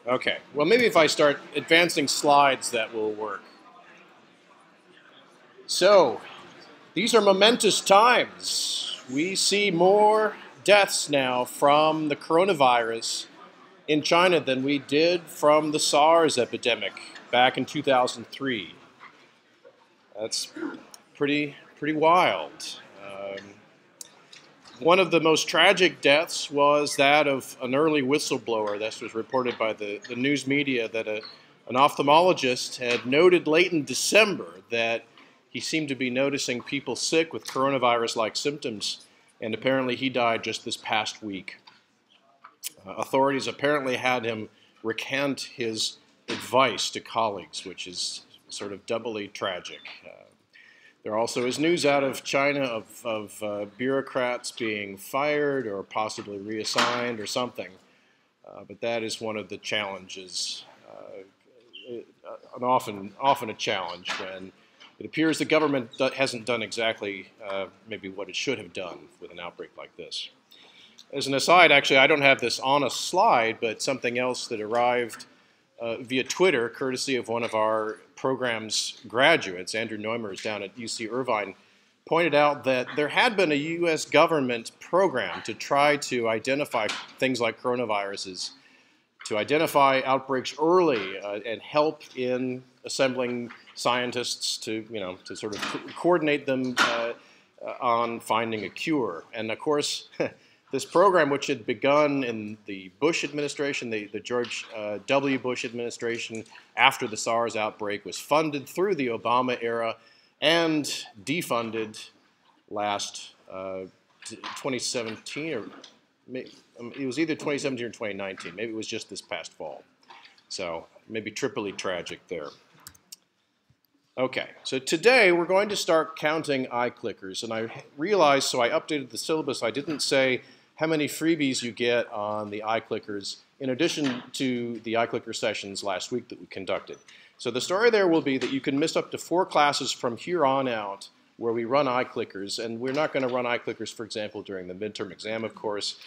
Okay, well maybe if I start advancing slides that will work. So, these are momentous times. We see more deaths now from the coronavirus in China than we did from the SARS epidemic back in 2003. That's pretty wild. One of the most tragic deaths was that of an early whistleblower. This was reported by the news media that an ophthalmologist had noted late in December that he seemed to be noticing people sick with coronavirus-like symptoms, and apparently he died just this past week. Authorities apparently had him recant his advice to colleagues, which is sort of doubly tragic. There also is news out of China of bureaucrats being fired or possibly reassigned or something. But that is one of the challenges, often a challenge when it appears the government hasn't done exactly maybe what it should have done with an outbreak like this. As an aside, actually, I don't have this on a slide, but something else that arrived via Twitter, courtesy of one of our program's graduates, Andrew Neumers down at UC Irvine, pointed out that there had been a U.S. government program to try to identify things like coronaviruses, to identify outbreaks early and help in assembling scientists to sort of coordinate them on finding a cure. And of course, this program, which had begun in the Bush administration, the George W. Bush administration, after the SARS outbreak, was funded through the Obama era and defunded last 2017, or it was either 2017 or 2019. Maybe it was just this past fall. So maybe triply tragic there. Okay, so today we're going to start counting iClickers, and I realized, so I updated the syllabus. I didn't say how many freebies you get on the iClickers in addition to the iClicker sessions last week that we conducted. So the story there will be that you can miss up to 4 classes from here on out where we run iClickers, and we're not going to run iClickers, for example, during the midterm exam, of course.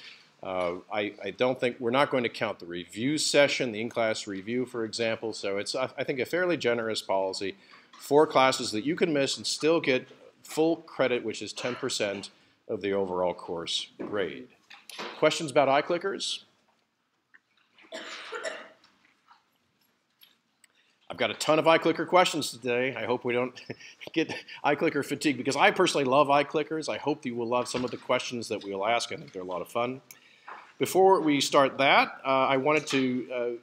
I don't think we're not going to count the review session, the in-class review, for example. So it's, I think, a fairly generous policy. 4 classes that you can miss and still get full credit, which is 10% of the overall course grade. Questions about iClickers? I've got a ton of iClicker questions today. I hope we don't get iClicker fatigue, because I personally love iClickers. I hope you will love some of the questions that we'll ask. I think they're a lot of fun. Before we start that, I wanted to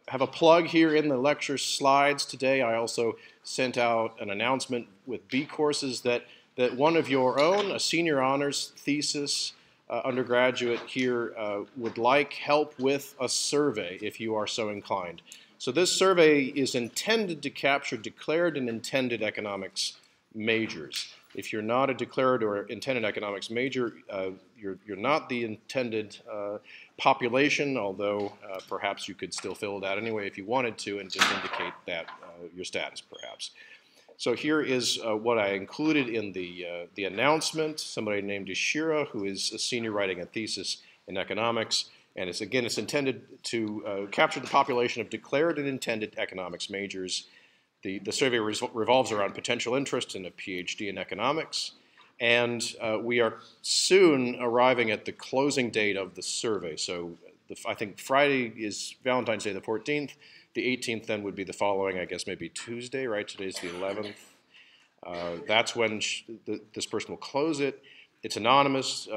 have a plug here in the lecture slides today. I also sent out an announcement with B courses that one of your own, a senior honors thesis undergraduate here, would like help with a survey if you are so inclined. So this survey is intended to capture declared and intended economics majors. If you're not a declared or intended economics major, you're not the intended population, although perhaps you could still fill it out anyway if you wanted to and just indicate that your status perhaps. So here is what I included in the announcement. Somebody named Ishira, who is a senior writing a thesis in economics. And it's intended to capture the population of declared and intended economics majors. The survey revolves around potential interest in a PhD in economics. And we are soon arriving at the closing date of the survey. So I think Friday is Valentine's Day the 14th. The 18th then would be the following, I guess maybe Tuesday, right? Today's the 11th. That's when this person will close it. It's anonymous.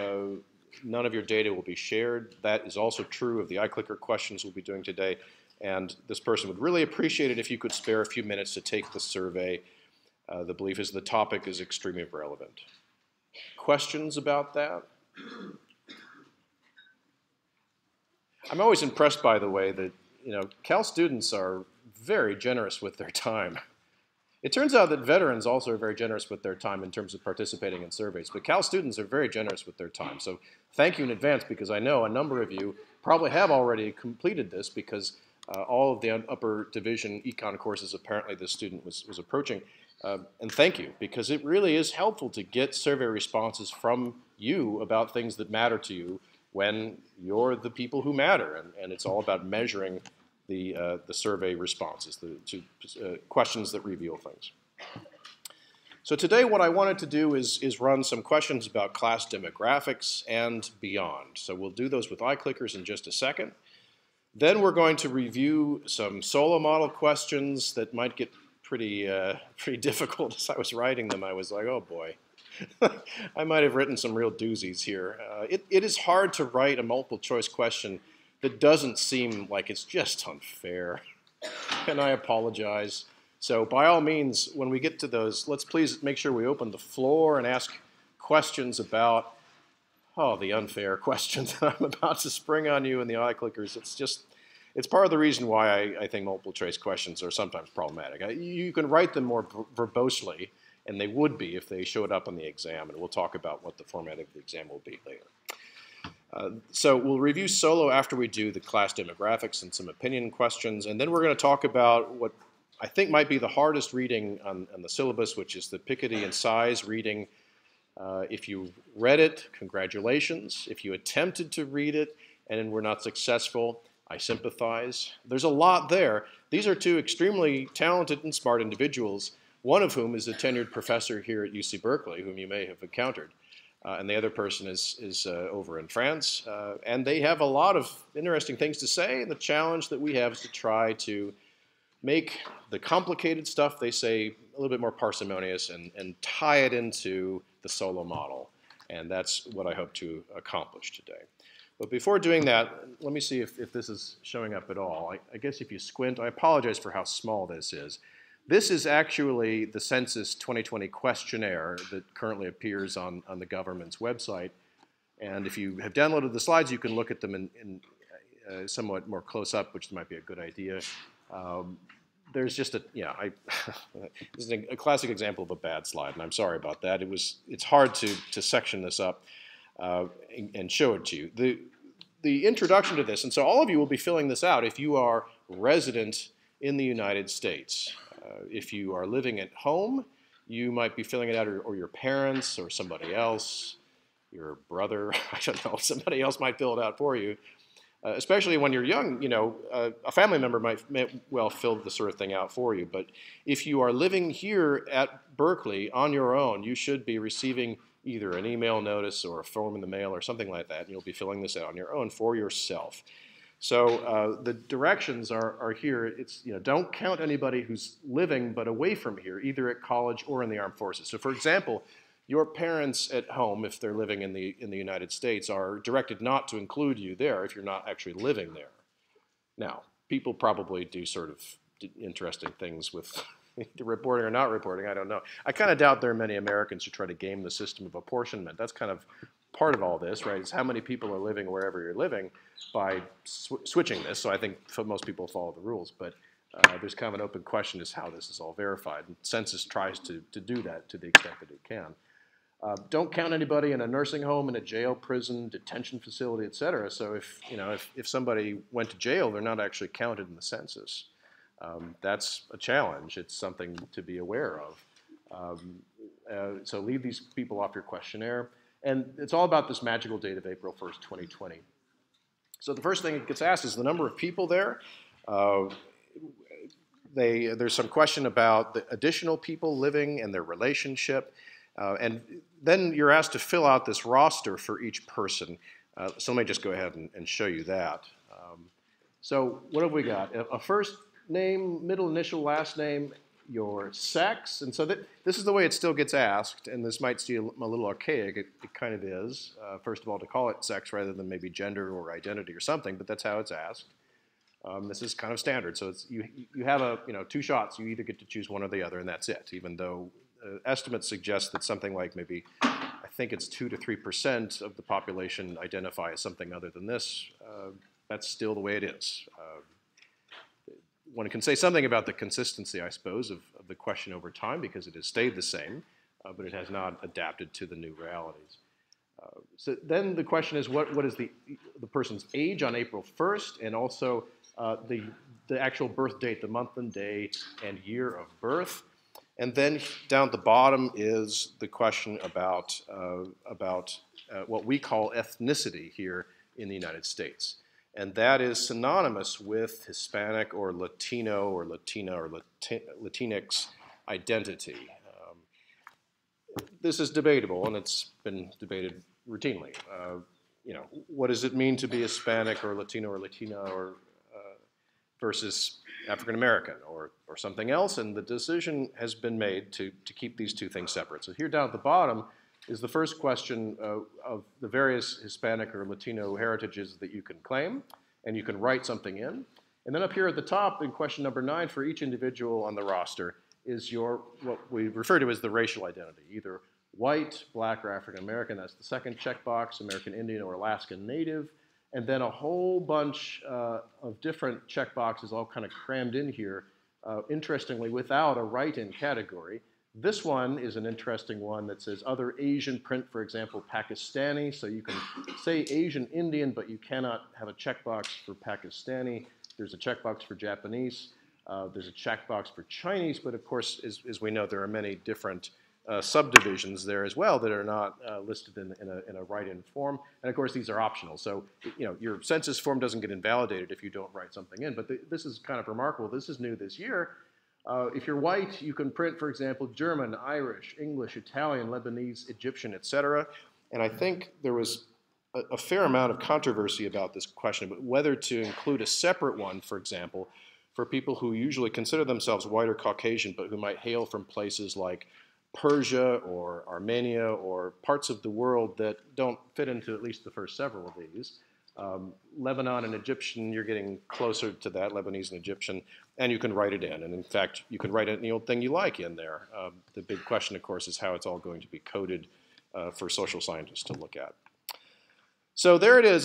None of your data will be shared. That is also true of the iClicker questions we'll be doing today. And this person would really appreciate it if you could spare a few minutes to take the survey. The belief is the topic is extremely relevant. Questions about that? I'm always impressed, by the way, that Cal students are very generous with their time. It turns out that veterans also are very generous with their time in terms of participating in surveys, but Cal students are very generous with their time. So thank you in advance, because I know a number of you probably have already completed this, because all of the upper division econ courses apparently this student was approaching. And thank you, because it really is helpful to get survey responses from you about things that matter to you when you're the people who matter, and it's all about measuring the survey responses, the questions that reveal things. So today what I wanted to do is run some questions about class demographics and beyond. So we'll do those with iClickers in just a second. Then we're going to review some solo model questions that might get pretty difficult. As I was writing them, I was like, oh boy. I might have written some real doozies here. It is hard to write a multiple choice question that doesn't seem like it's just unfair, and I apologize. So by all means, when we get to those, let's please make sure we open the floor and ask questions about, the unfair questions that I'm about to spring on you in the iClickers. It's part of the reason why I think multiple choice questions are sometimes problematic. You can write them more verbosely, and they would be if they showed up on the exam, and we'll talk about what the format of the exam will be later. So we'll review solo after we do the class demographics and some opinion questions, and then we're going to talk about what I think might be the hardest reading on the syllabus, which is the Piketty and size reading. If you read it, congratulations. If you attempted to read it and were not successful, I sympathize. There's a lot there. These are two extremely talented and smart individuals, one of whom is a tenured professor here at UC Berkeley, whom you may have encountered. And the other person is over in France. And they have a lot of interesting things to say. And the challenge that we have is to try to make the complicated stuff they say a little bit more parsimonious and tie it into the solo model. And that's what I hope to accomplish today. But before doing that, let me see if this is showing up at all. I guess if you squint, I apologize for how small this is. This is actually the Census 2020 questionnaire that currently appears on the government's website. And if you have downloaded the slides, you can look at them in somewhat more close up, which might be a good idea. There's just this is a classic example of a bad slide, and I'm sorry about that. It's hard to section this up and show it to you. The introduction to this, and so all of you will be filling this out if you are resident in the United States. If you are living at home, you might be filling it out, or your parents, or somebody else, your brother, I don't know, somebody else might fill it out for you. Especially when you're young, a family member may well fill the sort of thing out for you. But if you are living here at Berkeley on your own, you should be receiving either an email notice or a form in the mail or something like that. And you'll be filling this out on your own for yourself. So the directions are here. It's, don't count anybody who's living but away from here, either at college or in the armed forces. So for example, your parents at home, if they're living in the United States, are directed not to include you there if you're not actually living there. Now, people probably do sort of interesting things with either reporting or not reporting, I don't know. I kind of doubt there are many Americans who try to game the system of apportionment. That's kind of part of all this, right? Is how many people are living wherever you're living by switching this. So I think most people follow the rules, but there's kind of an open question as how this is all verified. And Census tries to do that to the extent that it can. Don't count anybody in a nursing home, in a jail, prison, detention facility, et cetera. So if somebody went to jail, they're not actually counted in the census. That's a challenge. It's something to be aware of. So leave these people off your questionnaire. And it's all about this magical date of April 1st, 2020. So the first thing that gets asked is the number of people there. There's some question about the additional people living and their relationship. And then you're asked to fill out this roster for each person. So let me just go ahead and show you that. So what have we got? A first name, middle initial, last name, your sex. And so this is the way it still gets asked. And this might seem a little archaic. It kind of is. First of all, to call it sex rather than maybe gender or identity or something. But that's how it's asked. This is kind of standard. So it's, you have two shots. You either get to choose one or the other, and that's it. Even though estimates suggest that something like maybe, I think it's 2 to 3% of the population identify as something other than this. That's still the way it is. One can say something about the consistency, I suppose, of the question over time because it has stayed the same, but it has not adapted to the new realities. So then the question is, what is the person's age on April 1st, and also the actual birth date, the month and day and year of birth. And then down at the bottom is the question about what we call ethnicity here, in the United States. And that is synonymous with Hispanic or Latino or Latina or Latinx identity. This is debatable, and it's been debated routinely. What does it mean to be Hispanic or Latino or Latina or versus African American or something else? And the decision has been made to keep these two things separate. So here down at the bottom is the first question of the various Hispanic or Latino heritages that you can claim, and you can write something in. And then up here at the top in question number 9 for each individual on the roster is what we refer to as the racial identity, either white, black, or African American. That's the second checkbox, American Indian or Alaskan Native. And then a whole bunch of different checkboxes all kind of crammed in here, interestingly, without a write-in category. This one is an interesting one that says other Asian print, for example, Pakistani. So you can say Asian Indian, but you cannot have a checkbox for Pakistani. There's a checkbox for Japanese. There's a checkbox for Chinese, but of course, as we know, there are many different subdivisions there as well that are not listed in a write-in form. And of course, these are optional. So your census form doesn't get invalidated if you don't write something in. But this is kind of remarkable. This is new this year. If you're white, you can print, for example, German, Irish, English, Italian, Lebanese, Egyptian, etc. And I think there was a fair amount of controversy about this question, but whether to include a separate one, for example, for people who usually consider themselves white or Caucasian, but who might hail from places like Persia or Armenia or parts of the world that don't fit into at least the first several of these. Lebanon and Egyptian, you're getting closer to that, Lebanese and Egyptian, and you can write it in. And in fact, you can write any old thing you like in there. The big question, of course, is how it's all going to be coded for social scientists to look at. So there it is.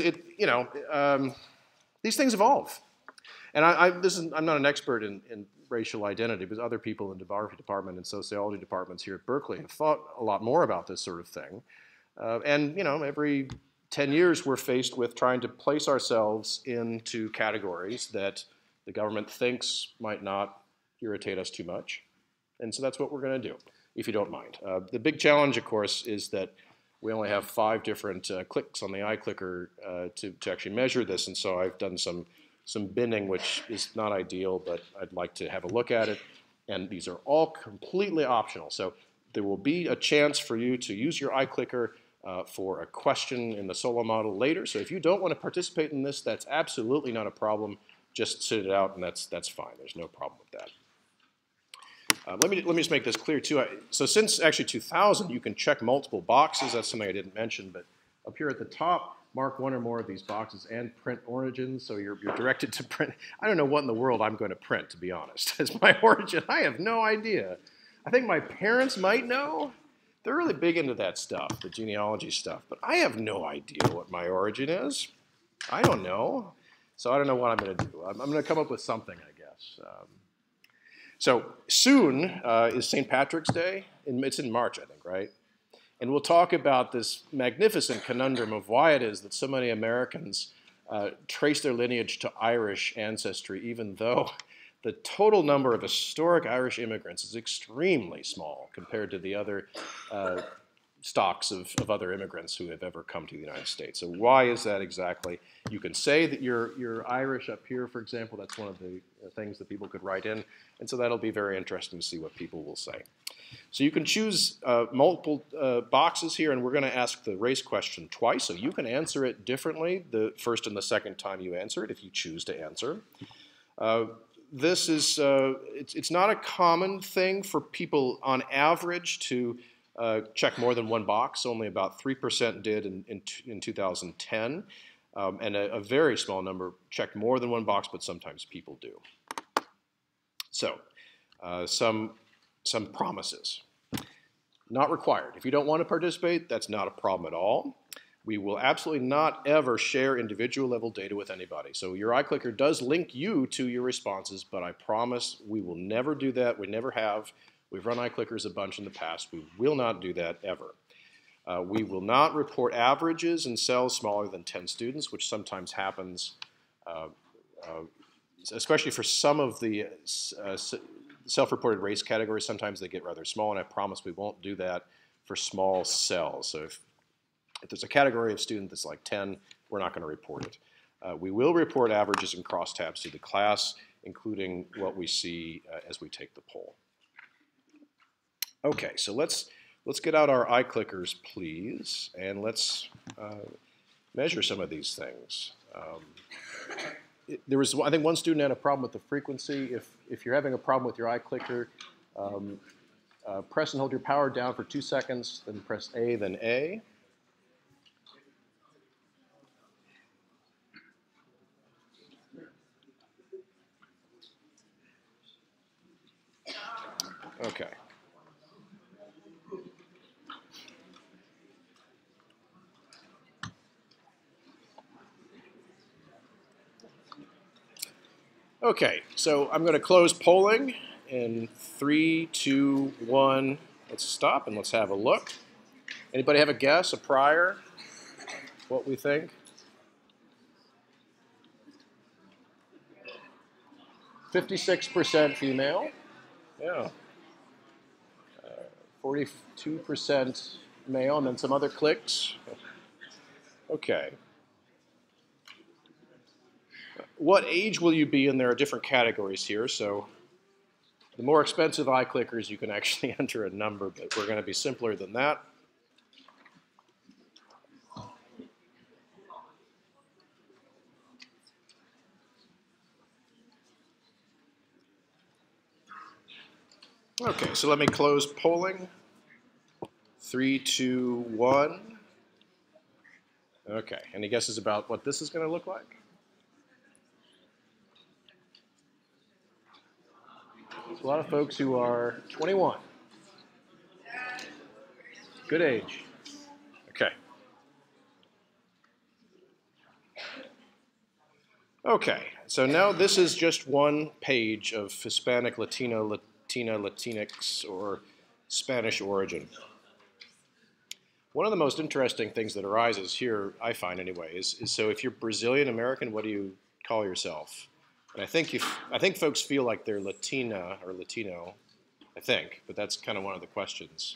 These things evolve. And I'm not an expert in racial identity, but other people in the demography department and sociology departments here at Berkeley have thought a lot more about this sort of thing. Every 10 years we're faced with trying to place ourselves into categories that the government thinks might not irritate us too much. And so that's what we're going to do, if you don't mind. The big challenge, of course, is that we only have 5 different clicks on the iClicker to actually measure this, and so I've done some binning, which is not ideal, but I'd like to have a look at it. And these are all completely optional. So there will be a chance for you to use your iClicker for a question in the solo model later. So if you don't want to participate in this, that's absolutely not a problem. Just sit it out, and that's fine. There's no problem with that. Let me just make this clear too. So since actually 2000, you can check multiple boxes. That's something I didn't mention, but up here at the top, mark one or more of these boxes and print origins. So you're directed to print. I don't know what in the world I'm going to print, to be honest, as my origin. I have no idea. I think my parents might know. They're really big into that stuff, the genealogy stuff. But I have no idea what my origin is. I don't know. So I don't know what I'm going to do. I'm going to come up with something, I guess. So soon is St. Patrick's Day. It's in March, I think, right? And we'll talk about this magnificent conundrum of why it is that so many Americans trace their lineage to Irish ancestry, even though the total number of historic Irish immigrants is extremely small compared to the other stocks of other immigrants who have ever come to the United States. So why is that exactly? You can say that you're Irish up here, for example. That's one of the things that people could write in. And so that'll be very interesting to see what people will say. So you can choose multiple boxes here, and we're going to ask the race question twice. So you can answer it differently the first and the second time you answer it if you choose to answer. This is, it's not a common thing for people on average to check more than one box. Only about 3% did in 2010. And a very small number checked more than one box, but sometimes people do. So some promises. Not required. If you don't want to participate, that's not a problem at all. We will absolutely not ever share individual level data with anybody. So your iClicker does link you to your responses, but I promise we will never do that. We never have. We've run iClickers a bunch in the past. We will not do that ever. We will not report averages in cells smaller than 10 students, which sometimes happens, especially for some of the self-reported race categories. Sometimes they get rather small, and I promise we won't do that for small cells. So if there's a category of student that's like 10, we're not going to report it. We will report averages and crosstabs to the class, including what we see as we take the poll. Okay, so let's get out our iClickers, please, and let's measure some of these things. There was, I think, one student had a problem with the frequency. If you're having a problem with your iClicker, press and hold your power down for 2 seconds, then press A, then A. Okay. Okay, so I'm going to close polling in 3, 2, 1. Let's stop and let's have a look. Anybody have a guess, a prior, what we think? 56% female. Yeah. 42% male, and then some other clicks. Okay. What age will you be? And there are different categories here. So the more expensive iClickers, you can actually enter a number, but we're going to be simpler than that. Okay, so let me close polling. 3, 2, 1. Okay, any guesses about what this is going to look like? There's a lot of folks who are 21. Good age. Okay. Okay, so now this is just one page of Hispanic, Latino, Latina, Latinx, or Spanish origin. One of the most interesting things that arises here, I find anyway, is so if you're Brazilian American, what do you call yourself? And I think folks feel like they're Latina or Latino, I think, but that's kind of one of the questions.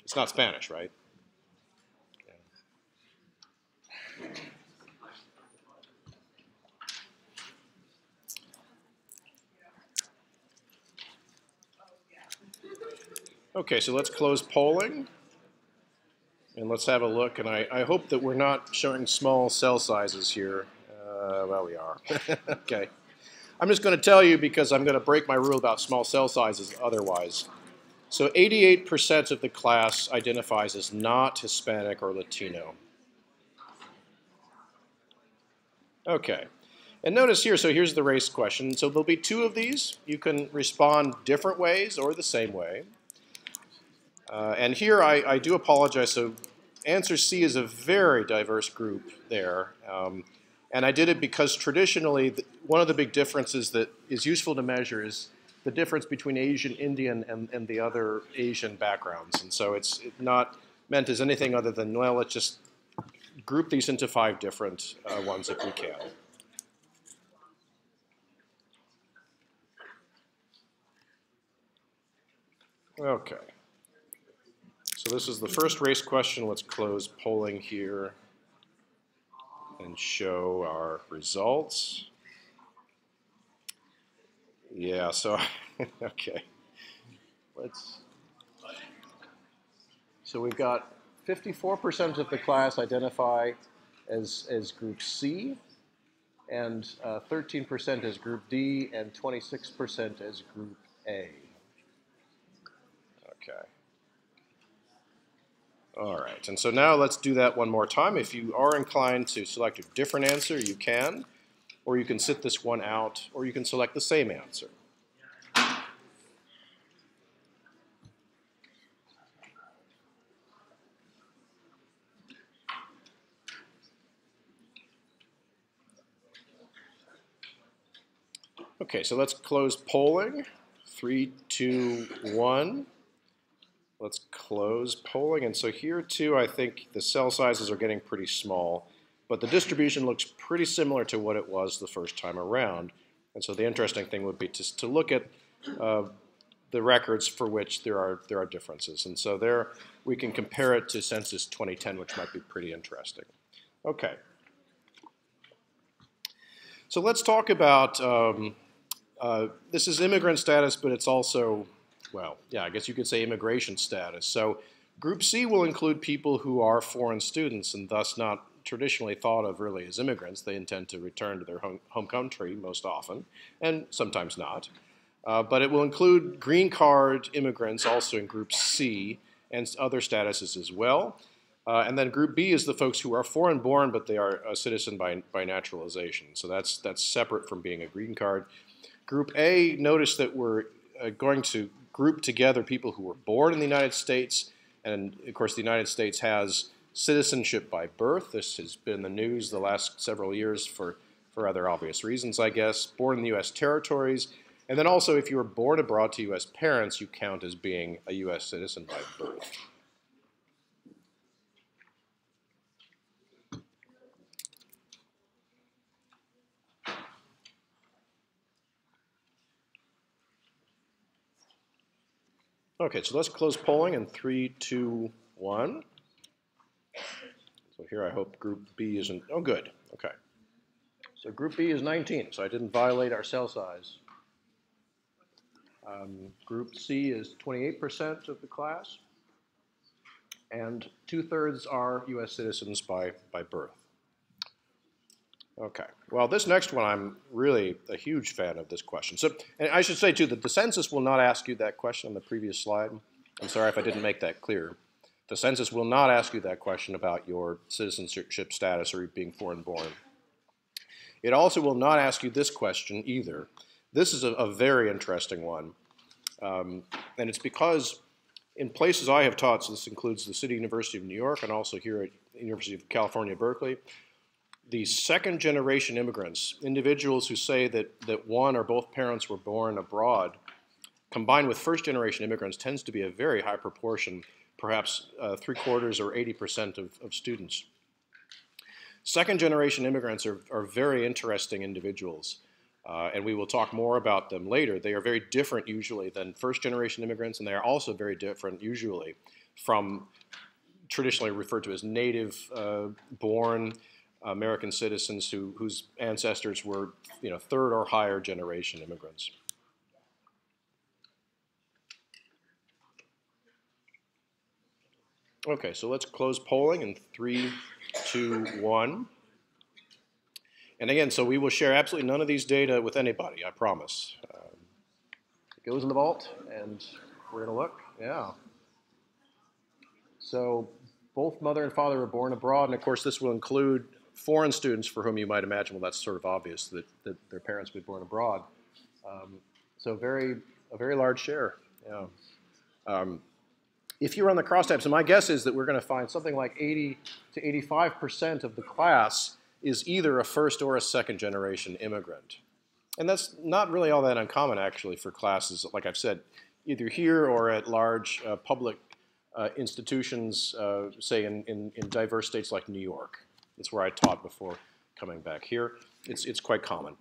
It's not Spanish, right? Yeah. Okay, so let's close polling. And let's have a look. And I hope that we're not showing small cell sizes here. Well, we are. Okay. I'm just going to tell you because I'm going to break my rule about small cell sizes otherwise. So 88% of the class identifies as not Hispanic or Latino. Okay. And notice here, so here's the race question. So there'll be 2 of these. You can respond different ways or the same way. And here I do apologize. So answer C is a very diverse group there. And I did it because traditionally, one of the big differences that is useful to measure is the difference between Asian, Indian, and the other Asian backgrounds. And so it's not meant as anything other than, well, let's just group these into 5 different ones if we can. Okay. So this is the first race question. Let's close polling here and show our results. Yeah, so, okay. So we've got 54% of the class identify as group C, and 13% as group D, and 26% as group A. Okay. All right, and so now let's do that one more time. If you are inclined to select a different answer, you can, or you can sit this one out, or you can select the same answer. Okay, so let's close polling. 3, 2, 1. Let's close polling. And so here too, I think the cell sizes are getting pretty small, but the distribution looks pretty similar to what it was the first time around. And so the interesting thing would be to look at the records for which there are differences. And so there we can compare it to Census 2010, which might be pretty interesting. Okay. So let's talk about, this is immigrant status, but it's also, well, yeah, I guess you could say immigration status. So Group C will include people who are foreign students and thus not traditionally thought of really as immigrants. They intend to return to their home country most often, and sometimes not. But it will include green card immigrants also in Group C and other statuses as well. And then Group B is the folks who are foreign born, but they are a citizen by naturalization. So that's separate from being a green card. Group A, notice that we're going to group together people who were born in the United States. And of course, the United States has citizenship by birth. This has been in the news the last several years for other obvious reasons, I guess. Born in the U.S. territories. And then also, if you were born abroad to U.S. parents, you count as being a U.S. citizen by birth. Okay, so let's close polling in 3, 2, 1. So here I hope Group B isn't, oh good, okay. So Group B is 19, so I didn't violate our cell size. Group C is 28% of the class, and 2/3 are U.S. citizens by birth. Okay, well this next one I'm really a huge fan of this question. So, and I should say too that the census will not ask you that question on the previous slide. I'm sorry if I didn't make that clear. The census will not ask you that question about your citizenship status or being foreign born. It also will not ask you this question either. This is a very interesting one. And it's because in places I have taught, so this includes the City University of New York and also here at the University of California, Berkeley, the second generation immigrants, individuals who say that one or both parents were born abroad, combined with first generation immigrants, tends to be a very high proportion, perhaps 3/4 or 80% of students. Second generation immigrants are very interesting individuals. And we will talk more about them later. They are very different usually than first generation immigrants, and they are also very different usually from traditionally referred to as native born American citizens whose ancestors were, third or higher generation immigrants. Okay, so let's close polling in 3, 2, 1. And again, so we will share absolutely none of these data with anybody, I promise. It goes in the vault, and we're going to look. Yeah. So both mother and father were born abroad, and of course this will include foreign students for whom you might imagine, well, that's sort of obvious that their parents were born abroad. So a very large share. Yeah. If you run the crosstabs, so my guess is that we're going to find something like 80 to 85% of the class is either a first or a second generation immigrant. And that's not really all that uncommon actually for classes, like I've said, either here or at large public institutions, say in diverse states like New York. That's where I taught before coming back here. It's quite common.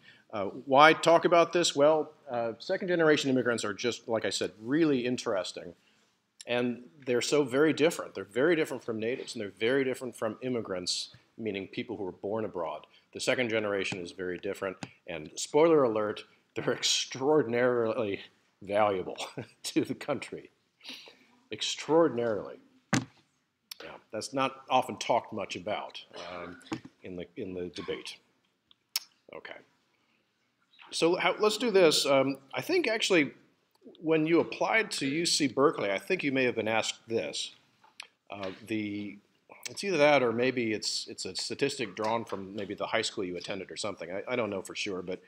Why talk about this? Well, second generation immigrants are just, like I said, really interesting. And they're so very different. They're very different from natives, and they're very different from immigrants, meaning people who were born abroad. The second generation is very different, and spoiler alert, they're extraordinarily valuable to the country. Extraordinarily. Yeah, that's not often talked much about in the debate. Okay. So let's do this. I think actually, when you applied to UC Berkeley, I think you may have been asked this. It's either that or maybe it's a statistic drawn from maybe the high school you attended or something. I don't know for sure, but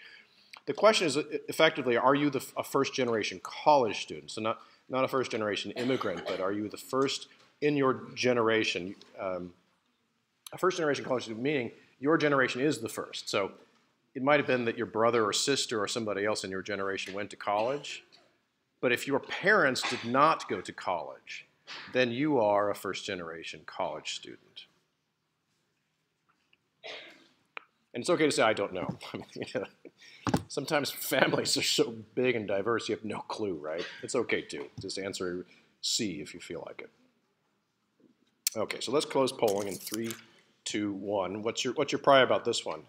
the question is effectively, are you a first-generation college student? So not a first-generation immigrant, but are you the first in your generation, a first-generation college student, meaning your generation is the first. So it might have been that your brother or sister or somebody else in your generation went to college. But if your parents did not go to college, then you are a first-generation college student. And it's okay to say, I don't know. Sometimes families are so big and diverse, you have no clue, right? It's okay to just answer C if you feel like it. Okay, so let's close polling in 3, 2, 1. What's your prior about this one?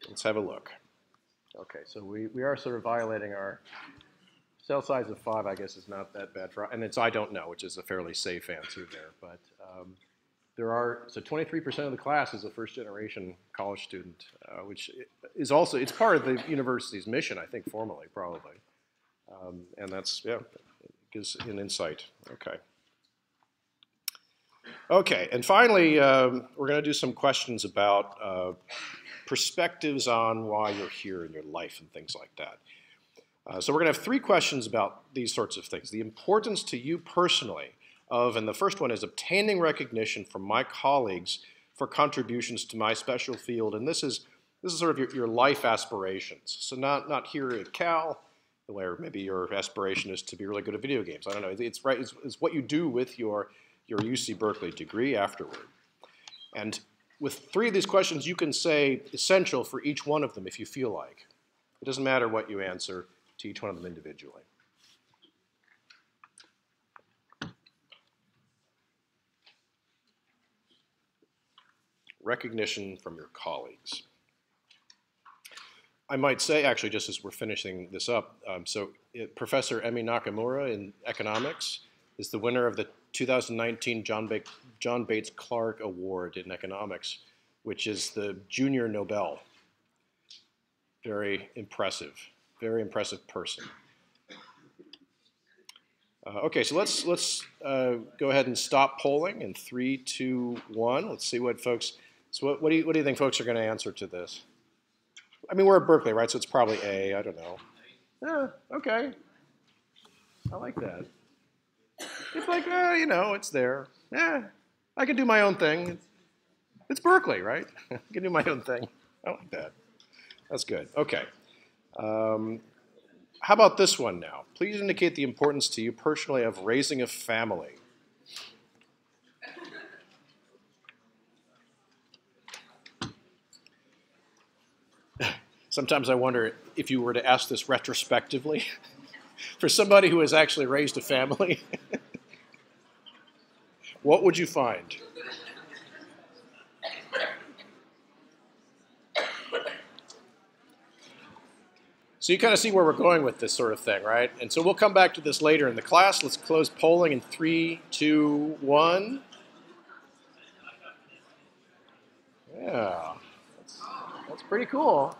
Let's have a look. Okay, so we are sort of violating our cell size of 5, I guess, is not that bad for, and it's I don't know, which is a fairly safe answer there. But there are, so 23% of the class is a first-generation college student, which is also, it's part of the university's mission, I think, formally, probably. And that's, yeah, it gives an insight. Okay. Okay, and finally, we're going to do some questions about perspectives on why you're here in your life and things like that. So we're going to have 3 questions about these sorts of things. The importance to you personally of, and the first one is obtaining recognition from my colleagues for contributions to my special field, and this is sort of your life aspirations. So not here at Cal, where maybe your aspiration is to be really good at video games. I don't know. It's right. It's what you do with your UC Berkeley degree afterward. And with 3 of these questions, you can say essential for each one of them if you feel like. It doesn't matter what you answer to each one of them individually. Recognition from your colleagues. I might say, actually, just as we're finishing this up, Professor Emi Nakamura in economics is the winner of the 2019 John Bates Clark Award in economics, which is the junior Nobel. Very impressive person. Okay, so let's go ahead and stop polling in 3, 2, 1. Let's see what folks. So what do you think folks are going to answer to this? I mean, we're at Berkeley, right? So it's probably A. I don't know. Yeah, okay. I like that. It's like, you know, it's there. Yeah, I can do my own thing. It's Berkeley, right? I can do my own thing. I like that. That's good. Okay. How about this one now? Please indicate the importance to you personally of raising a family. Sometimes I wonder if you were to ask this retrospectively for somebody who has actually raised a family, what would you find? So you kind of see where we're going with this sort of thing, right? And so we'll come back to this later in the class. Let's close polling in 3, 2, 1. Yeah, that's pretty cool.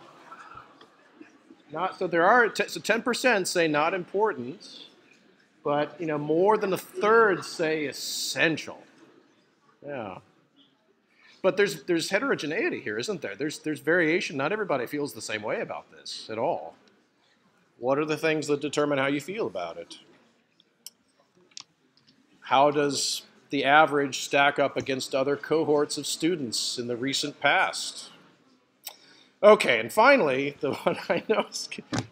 So there are, so 10% say not important, but you know, more than a third say essential. Yeah. But there's heterogeneity here, isn't there? There's variation. Not everybody feels the same way about this at all. What are the things that determine how you feel about it? How does the average stack up against other cohorts of students in the recent past? Okay, and finally, the one I know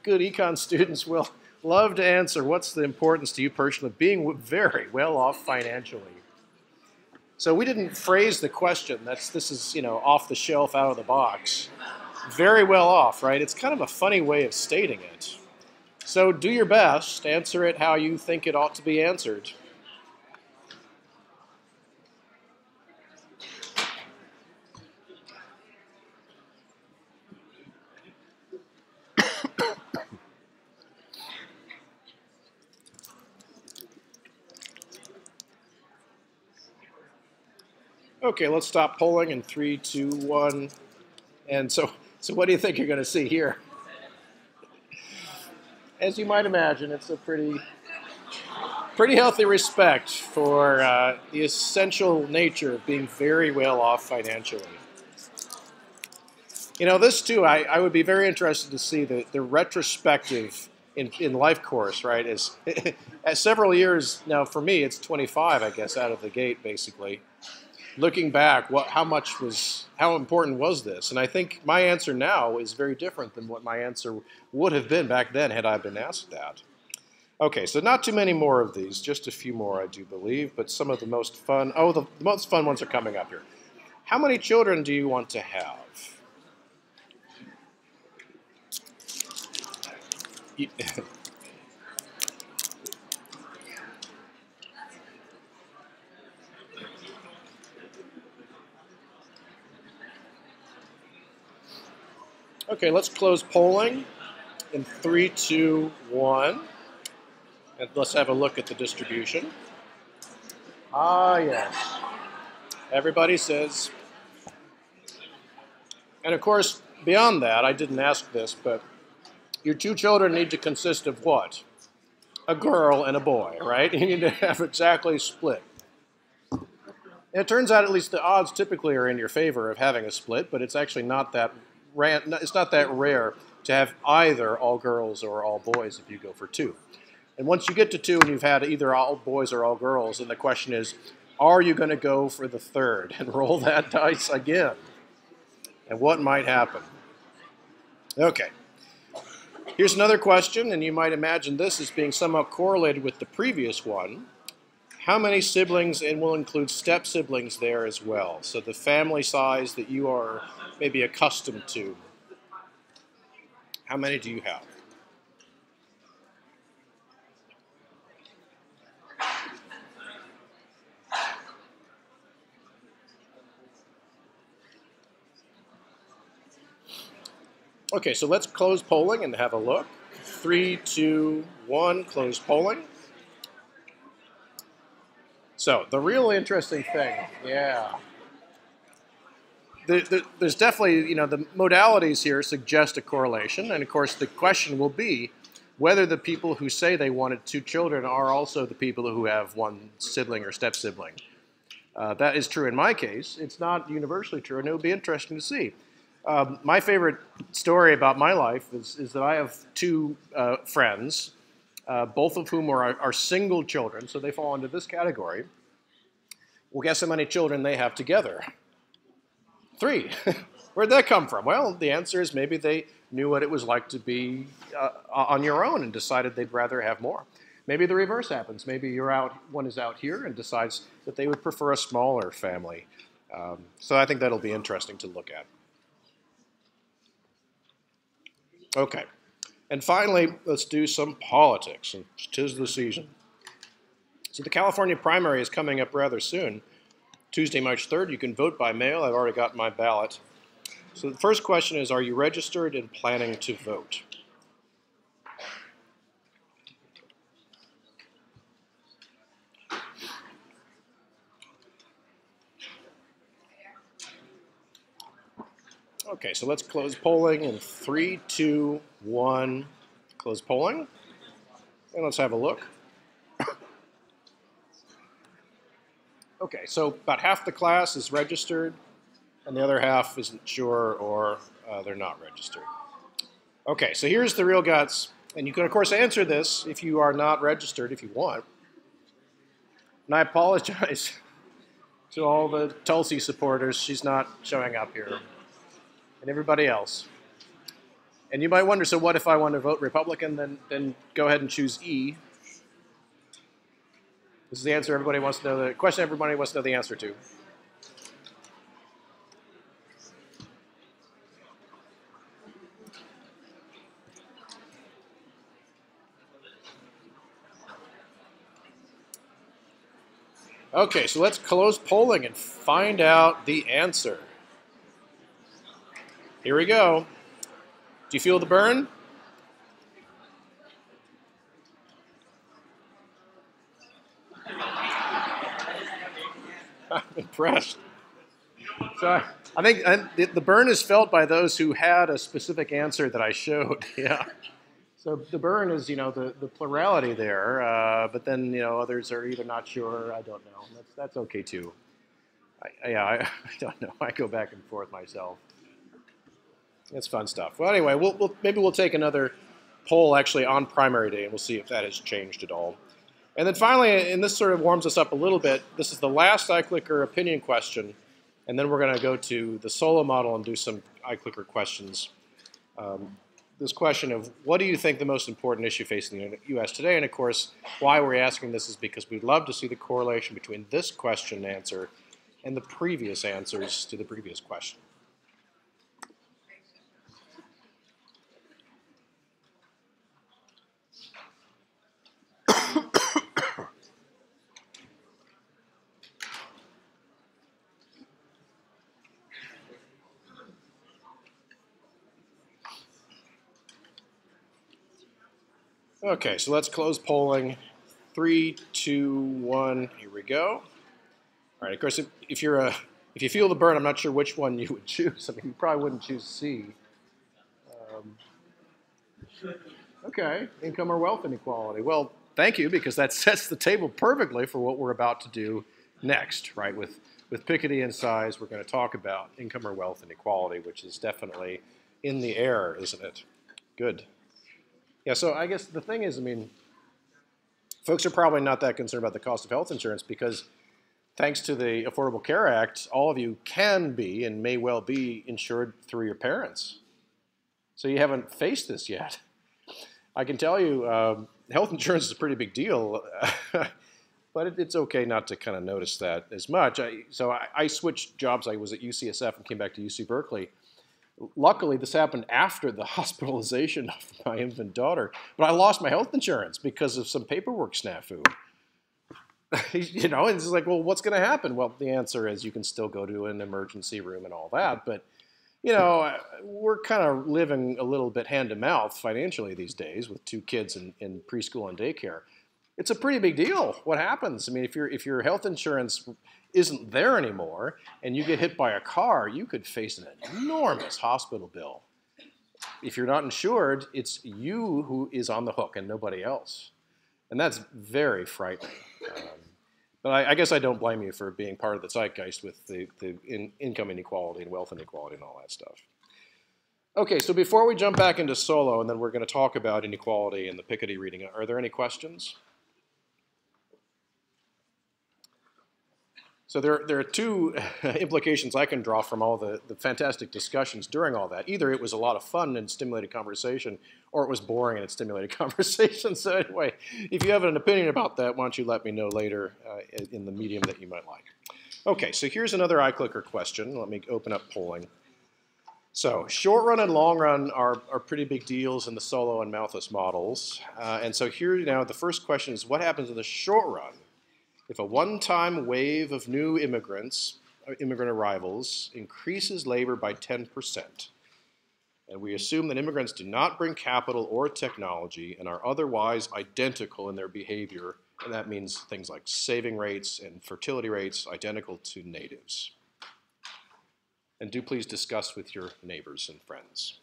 good econ students will love to answer, what's the importance to you personally of being very well off financially? So we didn't phrase the question. This is, you know, off the shelf, out of the box. Very well off, right? It's kind of a funny way of stating it. So do your best. Answer it how you think it ought to be answered. Okay, let's stop polling in 3, 2, 1. And so what do you think you're going to see here? As you might imagine, it's a pretty healthy respect for the essential nature of being very well off financially. You know, this too, I would be very interested to see the retrospective in life course, right? As several years now, for me, it's 25, I guess, out of the gate, basically. Looking back, how important was this? And I think my answer now is very different than what my answer would have been back then had I been asked that. Okay, so not too many more of these, just a few more, I do believe, but some of the most fun, the most fun ones are coming up here. How many children do you want to have? Okay, let's close polling in 3, 2, 1. And let's have a look at the distribution. Ah, yes. Everybody says. And of course, beyond that, I didn't ask this, but your two children need to consist of what? A girl and a boy, right? You need to have exactly split. And it turns out at least the odds typically are in your favor of having a split, but it's actually not that rare to have either all girls or all boys if you go for 2. And once you get to 2 and you've had either all boys or all girls, then the question is, are you going to go for the third and roll that dice again? And what might happen? Okay. Here's another question, and you might imagine this as being somewhat correlated with the previous one. How many siblings, and we'll include step siblings there as well, so the family size that you are maybe accustomed to. How many do you have? Okay, so let's close polling and have a look. 3, 2, 1, close polling. So the real interesting thing, yeah. There's definitely, the modalities here suggest a correlation, and of course the question will be whether the people who say they wanted 2 children are also the people who have 1 sibling or step sibling. That is true in my case. It's not universally true, and it will be interesting to see. My favorite story about my life is that I have 2 friends, both of whom are single children, so they fall into this category. Well, guess how many children they have together? 3. Where'd that come from? Well, the answer is maybe they knew what it was like to be on your own and decided they'd rather have more. Maybe the reverse happens. Maybe one is out here and decides that they would prefer a smaller family. So I think that'll be interesting to look at. Okay. And finally, let's do some politics. And 'tis the season. So the California primary is coming up rather soon. Tuesday, March 3rd, you can vote by mail. I've already got my ballot. So the first question is, are you registered and planning to vote? Okay, so let's close polling in 3, 2, 1. Close polling. And let's have a look. Okay, so about half the class is registered, and the other half isn't sure or they're not registered. Okay, so here's the real guts. And you can, of course, answer this if you are not registered, if you want. And I apologize to all the Tulsi supporters. She's not showing up here. And everybody else. And you might wonder, so what if I want to vote Republican? Then go ahead and choose E. This is the answer everybody wants to know, the question everybody wants to know the answer to. Okay, so let's close polling and find out the answer. Here we go. Do you feel the burn? I'm impressed. So I think the burn is felt by those who had a specific answer that I showed. Yeah. So the burn is, the plurality there, but then, others are either not sure, I don't know. That's okay too. I don't know. I go back and forth myself. It's fun stuff. Well, anyway, maybe we'll take another poll actually on primary day, and we'll see if that has changed at all. And then finally, and this sort of warms us up a little bit, this is the last iClicker opinion question, and then we're going to go to the solo model and do some iClicker questions. This question of what do you think the most important issue facing the U.S. today? And of course, why we're asking this is because we'd love to see the correlation between this question and answer and the previous answers to the previous question. Okay, so let's close polling. 3, 2, 1, here we go. All right, of course, if you feel the burn, I'm not sure which one you would choose. I mean, you probably wouldn't choose C. Okay, income or wealth inequality. Well, thank you, because that sets the table perfectly for what we're about to do next, right? With Piketty and size, we're going to talk about income or wealth inequality, which is definitely in the air, isn't it? Good. Yeah, so I guess the thing is, I mean, folks are probably not that concerned about the cost of health insurance because thanks to the Affordable Care Act, all of you can be and may well be insured through your parents. So you haven't faced this yet. I can tell you, health insurance is a pretty big deal, but it's okay not to kind of notice that as much. I switched jobs. I was at UCSF and came back to UC Berkeley. Luckily, this happened after the hospitalization of my infant daughter, but I lost my health insurance because of some paperwork snafu. You know, it's like, well, what's going to happen? Well, the answer is you can still go to an emergency room and all that, but you know, we're kind of living a little bit hand to mouth financially these days with 2 kids in preschool and daycare. It's a pretty big deal. What happens? I mean, if your health insurance isn't there anymore and you get hit by a car, you could face an enormous hospital bill. If you're not insured, it's you who is on the hook and nobody else. And that's very frightening. But I guess I don't blame you for being part of the zeitgeist with the income inequality and wealth inequality and all that stuff. Okay, so before we jump back into solo, and then we're going to talk about inequality and the Piketty reading, are there any questions? So there are 2 implications I can draw from all the fantastic discussions during all that. Either it was a lot of fun and stimulated conversation, or it was boring and it stimulated conversation. So anyway, if you have an opinion about that, why don't you let me know later in the medium that you might like. Okay, so here's another iClicker question. Let me open up polling. So short run and long run are pretty big deals in the Solo and Malthus models. And so here now the first question is, what happens in the short run if a one-time wave of new immigrant arrivals increases labor by 10%, and we assume that immigrants do not bring capital or technology and are otherwise identical in their behavior, and that means things like saving rates and fertility rates identical to natives. And do please discuss with your neighbors and friends.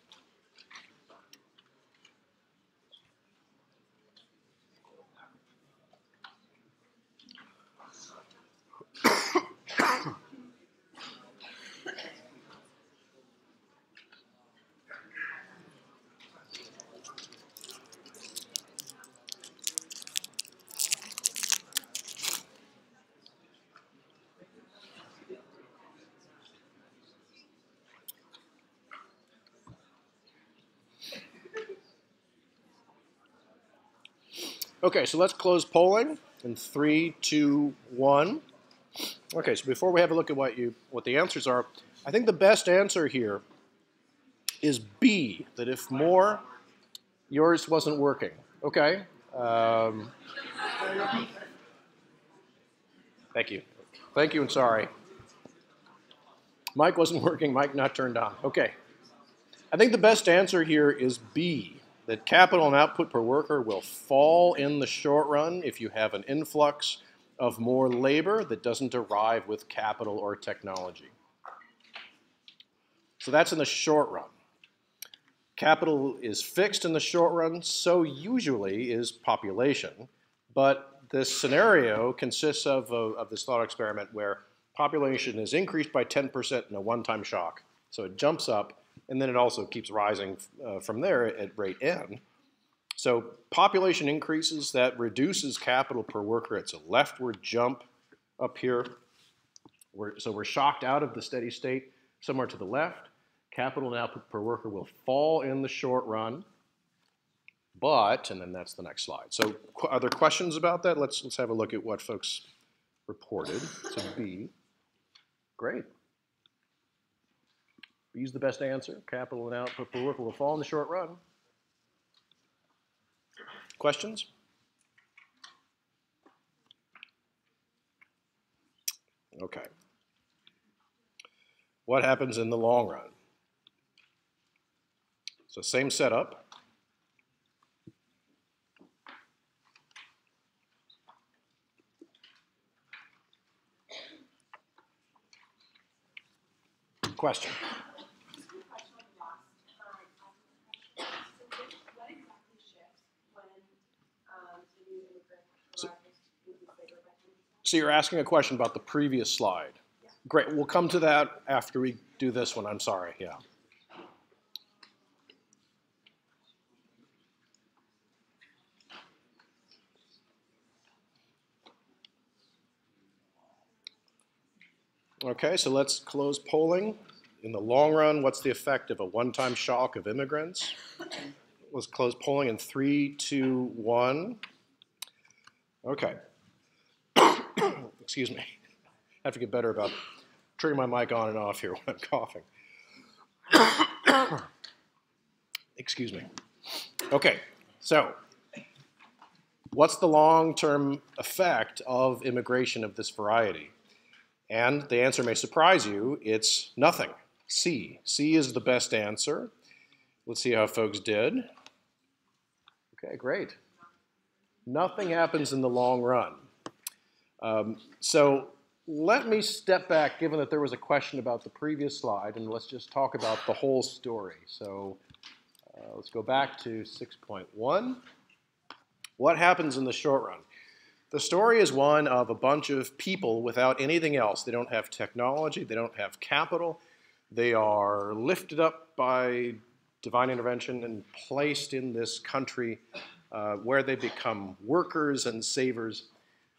Okay, so let's close polling in 3, 2, 1. Okay, so before we have a look at what the answers are, I think the best answer here is B, that if more, yours wasn't working. Okay. Thank you. Thank you and sorry. Mic wasn't working, mic not turned on. Okay. I think the best answer here is B, that capital and output per worker will fall in the short run if you have an influx of more labor that doesn't arrive with capital or technology. So that's in the short run. Capital is fixed in the short run, so usually is population. But this scenario consists of this thought experiment where population is increased by 10% in a one-time shock. So it jumps up, and then it also keeps rising from there at rate n. So population increases, that reduces capital per worker. It's a leftward jump up here. So we're shocked out of the steady state somewhere to the left. Capital and output per worker will fall in the short run. But, and then that's the next slide. So are there questions about that? Let's have a look at what folks reported. So B, great. B's the best answer. Capital and output per worker will fall in the short run. Questions? Okay. What happens in the long run? So same setup. Question. So you're asking a question about the previous slide. Great, we'll come to that after we do this one, I'm sorry, yeah. Okay, so let's close polling. In the long run, what's the effect of a one-time shock of immigrants? Let's close polling in 3, 2, 1. Okay. Excuse me. I have to get better about turning my mic on and off here when I'm coughing. Excuse me. Okay, so what's the long-term effect of immigration of this variety? And the answer may surprise you, it's nothing. C. C is the best answer. Let's see how folks did. Okay, great. Nothing happens in the long run. So let me step back, given that there was a question about the previous slide, and let's just talk about the whole story. So let's go back to 6.1. What happens in the short run? The story is one of a bunch of people without anything else. They don't have technology, they don't have capital. They are lifted up by divine intervention and placed in this country where they become workers and savers.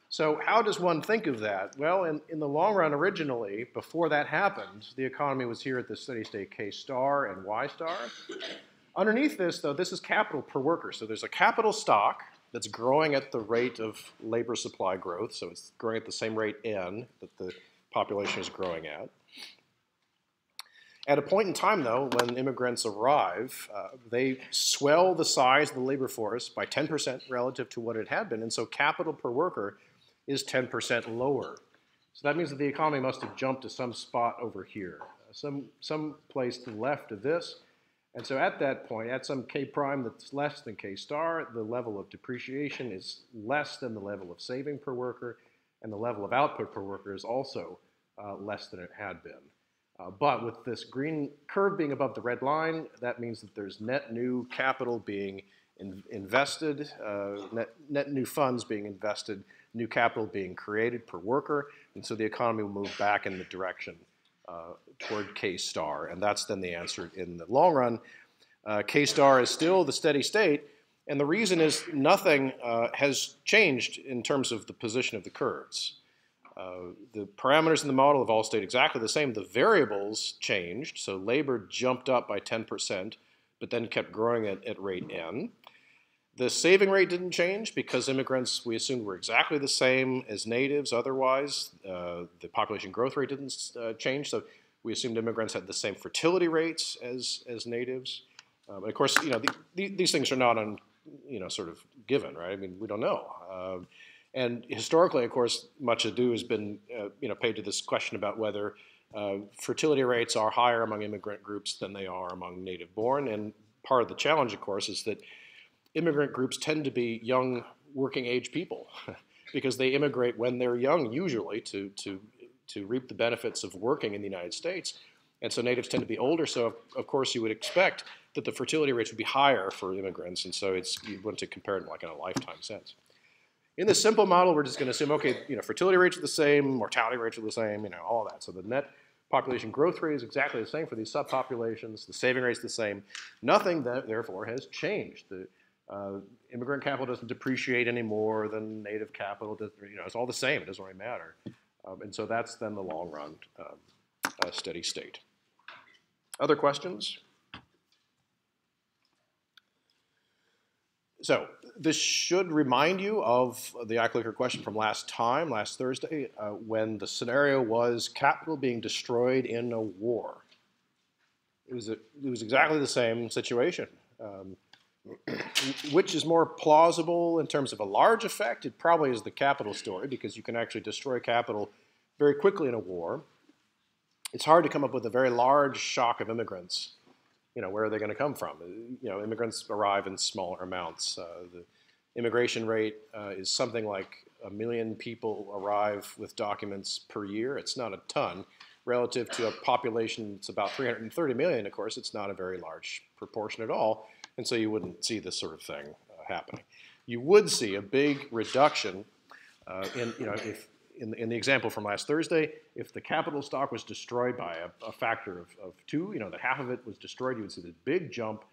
So how does one think of that? Well, in the long run, originally, before that happened, the economy was here at the steady state K star and Y star. Underneath this, though, this is capital per worker. So there's a capital stock that's growing at the rate of labor supply growth. So it's growing at the same rate N that the population is growing at. At a point in time, though, when immigrants arrive, they swell the size of the labor force by 10% relative to what it had been. And so capital per worker is 10% lower. So that means that the economy must have jumped to some spot over here, some place to the left of this. And so at that point, at some K prime that's less than K star, the level of depreciation is less than the level of saving per worker, and the level of output per worker is also less than it had been. But with this green curve being above the red line, that means that there's net new capital being invested, net new funds being invested, new capital being created per worker, and so the economy will move back in the direction toward K star, and that's then the answer in the long run. K star is still the steady state, and the reason is nothing has changed in terms of the position of the curves. The parameters in the model have all stayed exactly the same. The variables changed, so labor jumped up by 10%, but then kept growing at rate N. The saving rate didn't change because immigrants, we assumed, were exactly the same as natives otherwise. The population growth rate didn't change, so we assumed immigrants had the same fertility rates as natives. But of course, these things are not sort of given, right? I mean, we don't know. And historically, of course, much ado has been paid to this question about whether fertility rates are higher among immigrant groups than they are among native-born. And part of the challenge, of course, is that immigrant groups tend to be young, working-age people because they immigrate when they're young, usually, to reap the benefits of working in the United States. And so natives tend to be older, so of course you would expect that the fertility rates would be higher for immigrants, and so you want to compare it like in a lifetime sense. In this simple model, we're just going to assume, okay, fertility rates are the same, mortality rates are the same, all that. So the net population growth rate is exactly the same for these subpopulations. The saving rate is the same. Nothing, therefore, has changed. The immigrant capital doesn't depreciate any more than native capital. It's all the same. It doesn't really matter. And so that's then the long run steady state. Other questions? So this should remind you of the iClicker question from last Thursday, when the scenario was capital being destroyed in a war. It was exactly the same situation. Which is more plausible in terms of a large effect? It probably is the capital story, because you can actually destroy capital very quickly in a war. It's hard to come up with a very large shock of immigrants. Where are they going to come from? Immigrants arrive in smaller amounts. The immigration rate is something like 1 million people arrive with documents per year. It's not a ton, relative to a population that's about 330 million, of course, it's not a very large proportion at all, and so you wouldn't see this sort of thing happening. You would see a big reduction if in the example from last Thursday, if the capital stock was destroyed by a factor of 2, that half of it was destroyed, you would see this big jump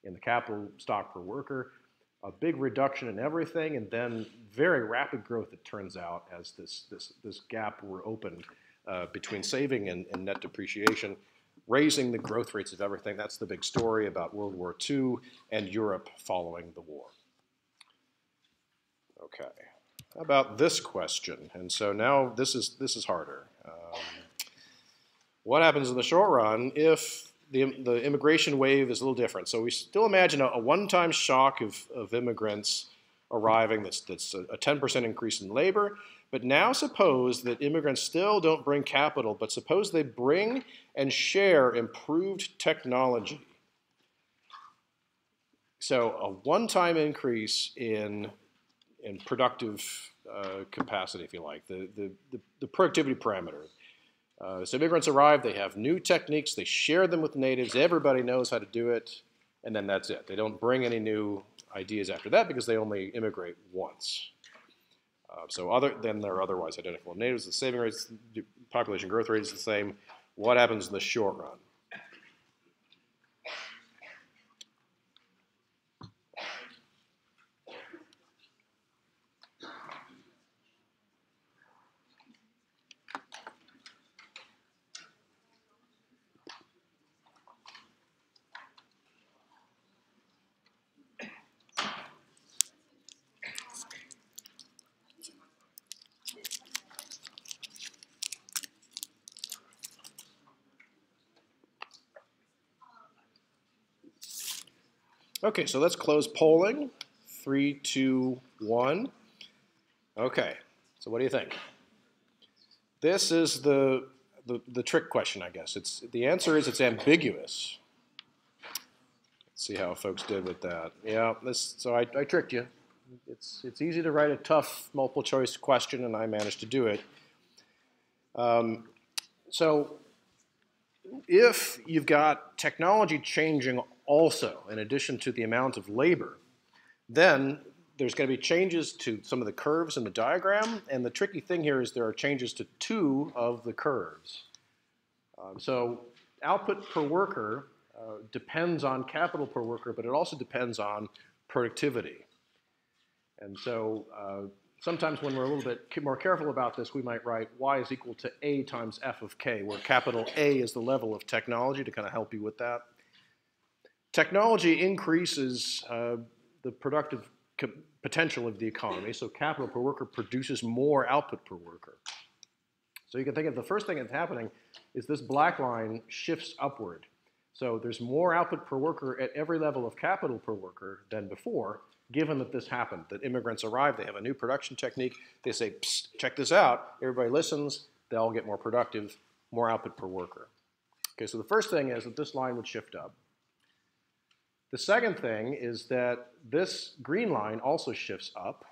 in the capital stock per worker, a big reduction in everything, and then very rapid growth, it turns out, as this gap were opened between saving and net depreciation, raising the growth rates of everything. That's the big story about World War II and Europe following the war. Okay, how about this question? And so now this is harder. What happens in the short run if the immigration wave is a little different? So we still imagine a one-time shock of immigrants arriving that's a 10% increase in labor. But now suppose that immigrants still don't bring capital, but suppose they bring and share improved technology. So a one-time increase in productive capacity, if you like, the productivity parameter. So immigrants arrive, they have new techniques, they share them with natives, everybody knows how to do it, and then that's it. They don't bring any new ideas after that because they only immigrate once. Then they're otherwise identical with natives. The saving rates, the population growth rate is the same. What happens in the short run? Okay, so let's close polling. 3, 2, 1. Okay, so what do you think? This is the trick question, I guess. The answer is it's ambiguous. Let's see how folks did with that. Yeah, so I tricked you. It's easy to write a tough multiple choice question, and I managed to do it. So if you've got technology changing also, in addition to the amount of labor, then there's going to be changes to some of the curves in the diagram, and the tricky thing here is there are changes to 2 of the curves. So output per worker depends on capital per worker, but it also depends on productivity. And so sometimes when we're a little bit more careful about this, we might write y is equal to a times f of k, where capital A is the level of technology to kind of help you with that. Technology increases the productive potential of the economy, so capital per worker produces more output per worker. So you can think of the first thing that's happening is this black line shifts upward. So there's more output per worker at every level of capital per worker than before, given that this happened, that immigrants arrive, they have a new production technique, they say, psst, check this out, everybody listens, they all get more productive, more output per worker. Okay, so the first thing is that this line would shift up. The second thing is that this green line also shifts up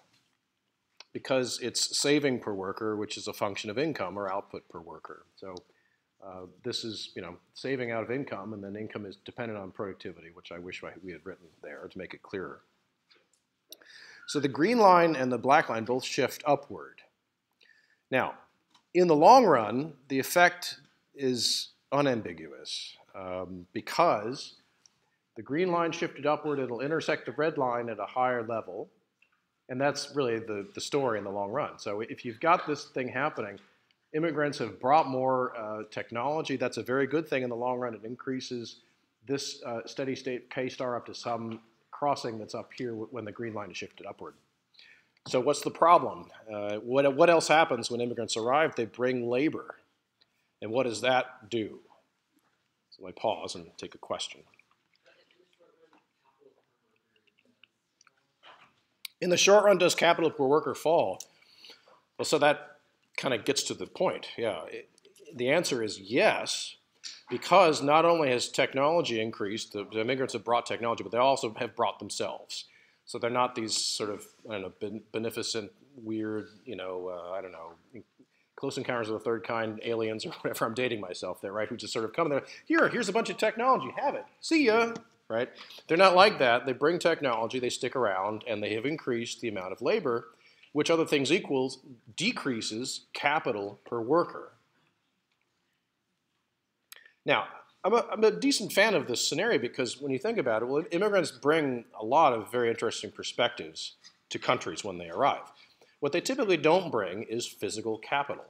because it's saving per worker, which is a function of income or output per worker. So this is, saving out of income, and then income is dependent on productivity, which I wish we had written there to make it clearer. So the green line and the black line both shift upward. Now, in the long run, the effect is unambiguous because the green line shifted upward, it'll intersect the red line at a higher level, and that's really the story in the long run. So if you've got this thing happening, immigrants have brought more technology, that's a very good thing in the long run. It increases this steady state K star up to some crossing that's up here when the green line is shifted upward. So what's the problem? What else happens when immigrants arrive? They bring labor. And what does that do? So I pause and take a question. In the short run, does capital per worker fall? Well, so that kind of gets to the point. Yeah, the answer is yes, because not only has technology increased, the immigrants have brought technology, but they also have brought themselves. So they're not these sort of, beneficent, weird, Close Encounters of the Third Kind, Aliens, or whatever. I'm dating myself there, right? Who just sort of come there. Here's a bunch of technology. Have it. See ya. Right? They're not like that. They bring technology, they stick around, and they have increased the amount of labor, which other things equals decreases capital per worker. Now, I'm a decent fan of this scenario because when you think about it, well, immigrants bring a lot of very interesting perspectives to countries when they arrive. What they typically don't bring is physical capital.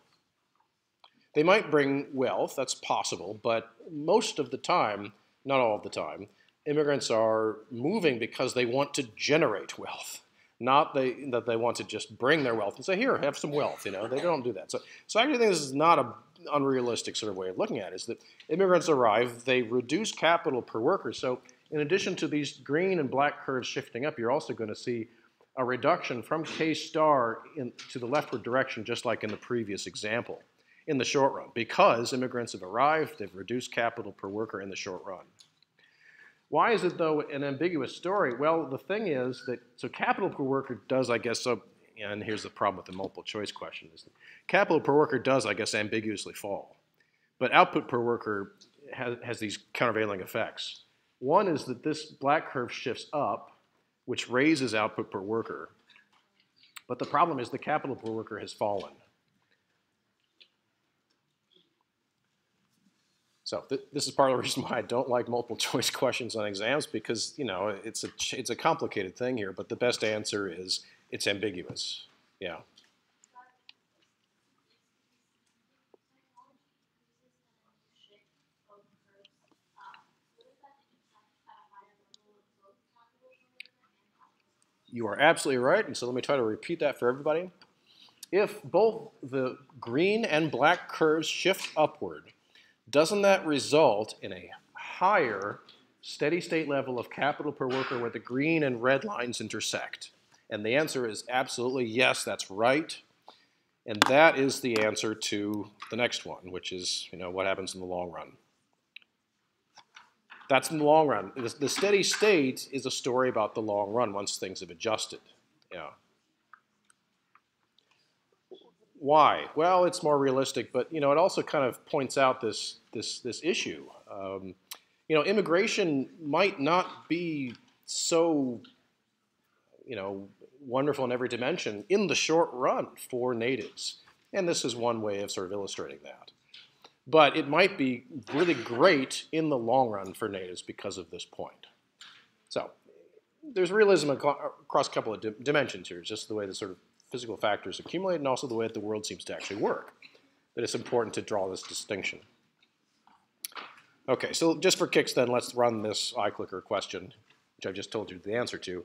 They might bring wealth, that's possible, but most of the time, not all of the time, immigrants are moving because they want to generate wealth, not that they want to just bring their wealth and say, here, have some wealth. They don't do that. So I actually think this is not an unrealistic sort of way of looking at it, is that immigrants arrive, they reduce capital per worker. So in addition to these green and black curves shifting up, you're also going to see a reduction from K star to the leftward direction, just like in the previous example, in the short run. Because immigrants have arrived, they've reduced capital per worker in the short run. Why is it, though, an ambiguous story? Well, the thing is that, so capital per worker does, I guess, and here's the problem with the multiple choice question, is that capital per worker does, I guess, ambiguously fall. But output per worker has these countervailing effects. One is that this black curve shifts up, which raises output per worker. But the problem is the capital per worker has fallen. So this is part of the reason why I don't like multiple choice questions on exams, because it's a complicated thing here, but the best answer is it's ambiguous. Yeah. You are absolutely right, and so let me try to repeat that for everybody. If both the green and black curves shift upward, doesn't that result in a higher steady state level of capital per worker where the green and red lines intersect? And the answer is absolutely yes, that's right. And that is the answer to the next one, which is, what happens in the long run. That's in the long run. The steady state is a story about the long run once things have adjusted. Yeah. Why? Well, it's more realistic, but it also kind of points out this issue. Immigration might not be so wonderful in every dimension in the short run for natives, and this is one way of sort of illustrating that. But it might be really great in the long run for natives because of this point. So there's realism across a couple of dimensions here, just the way the sort of physical factors accumulate and also the way that the world seems to actually work. But it's important to draw this distinction. Okay, so just for kicks then, let's run this iClicker question, which I just told you the answer to.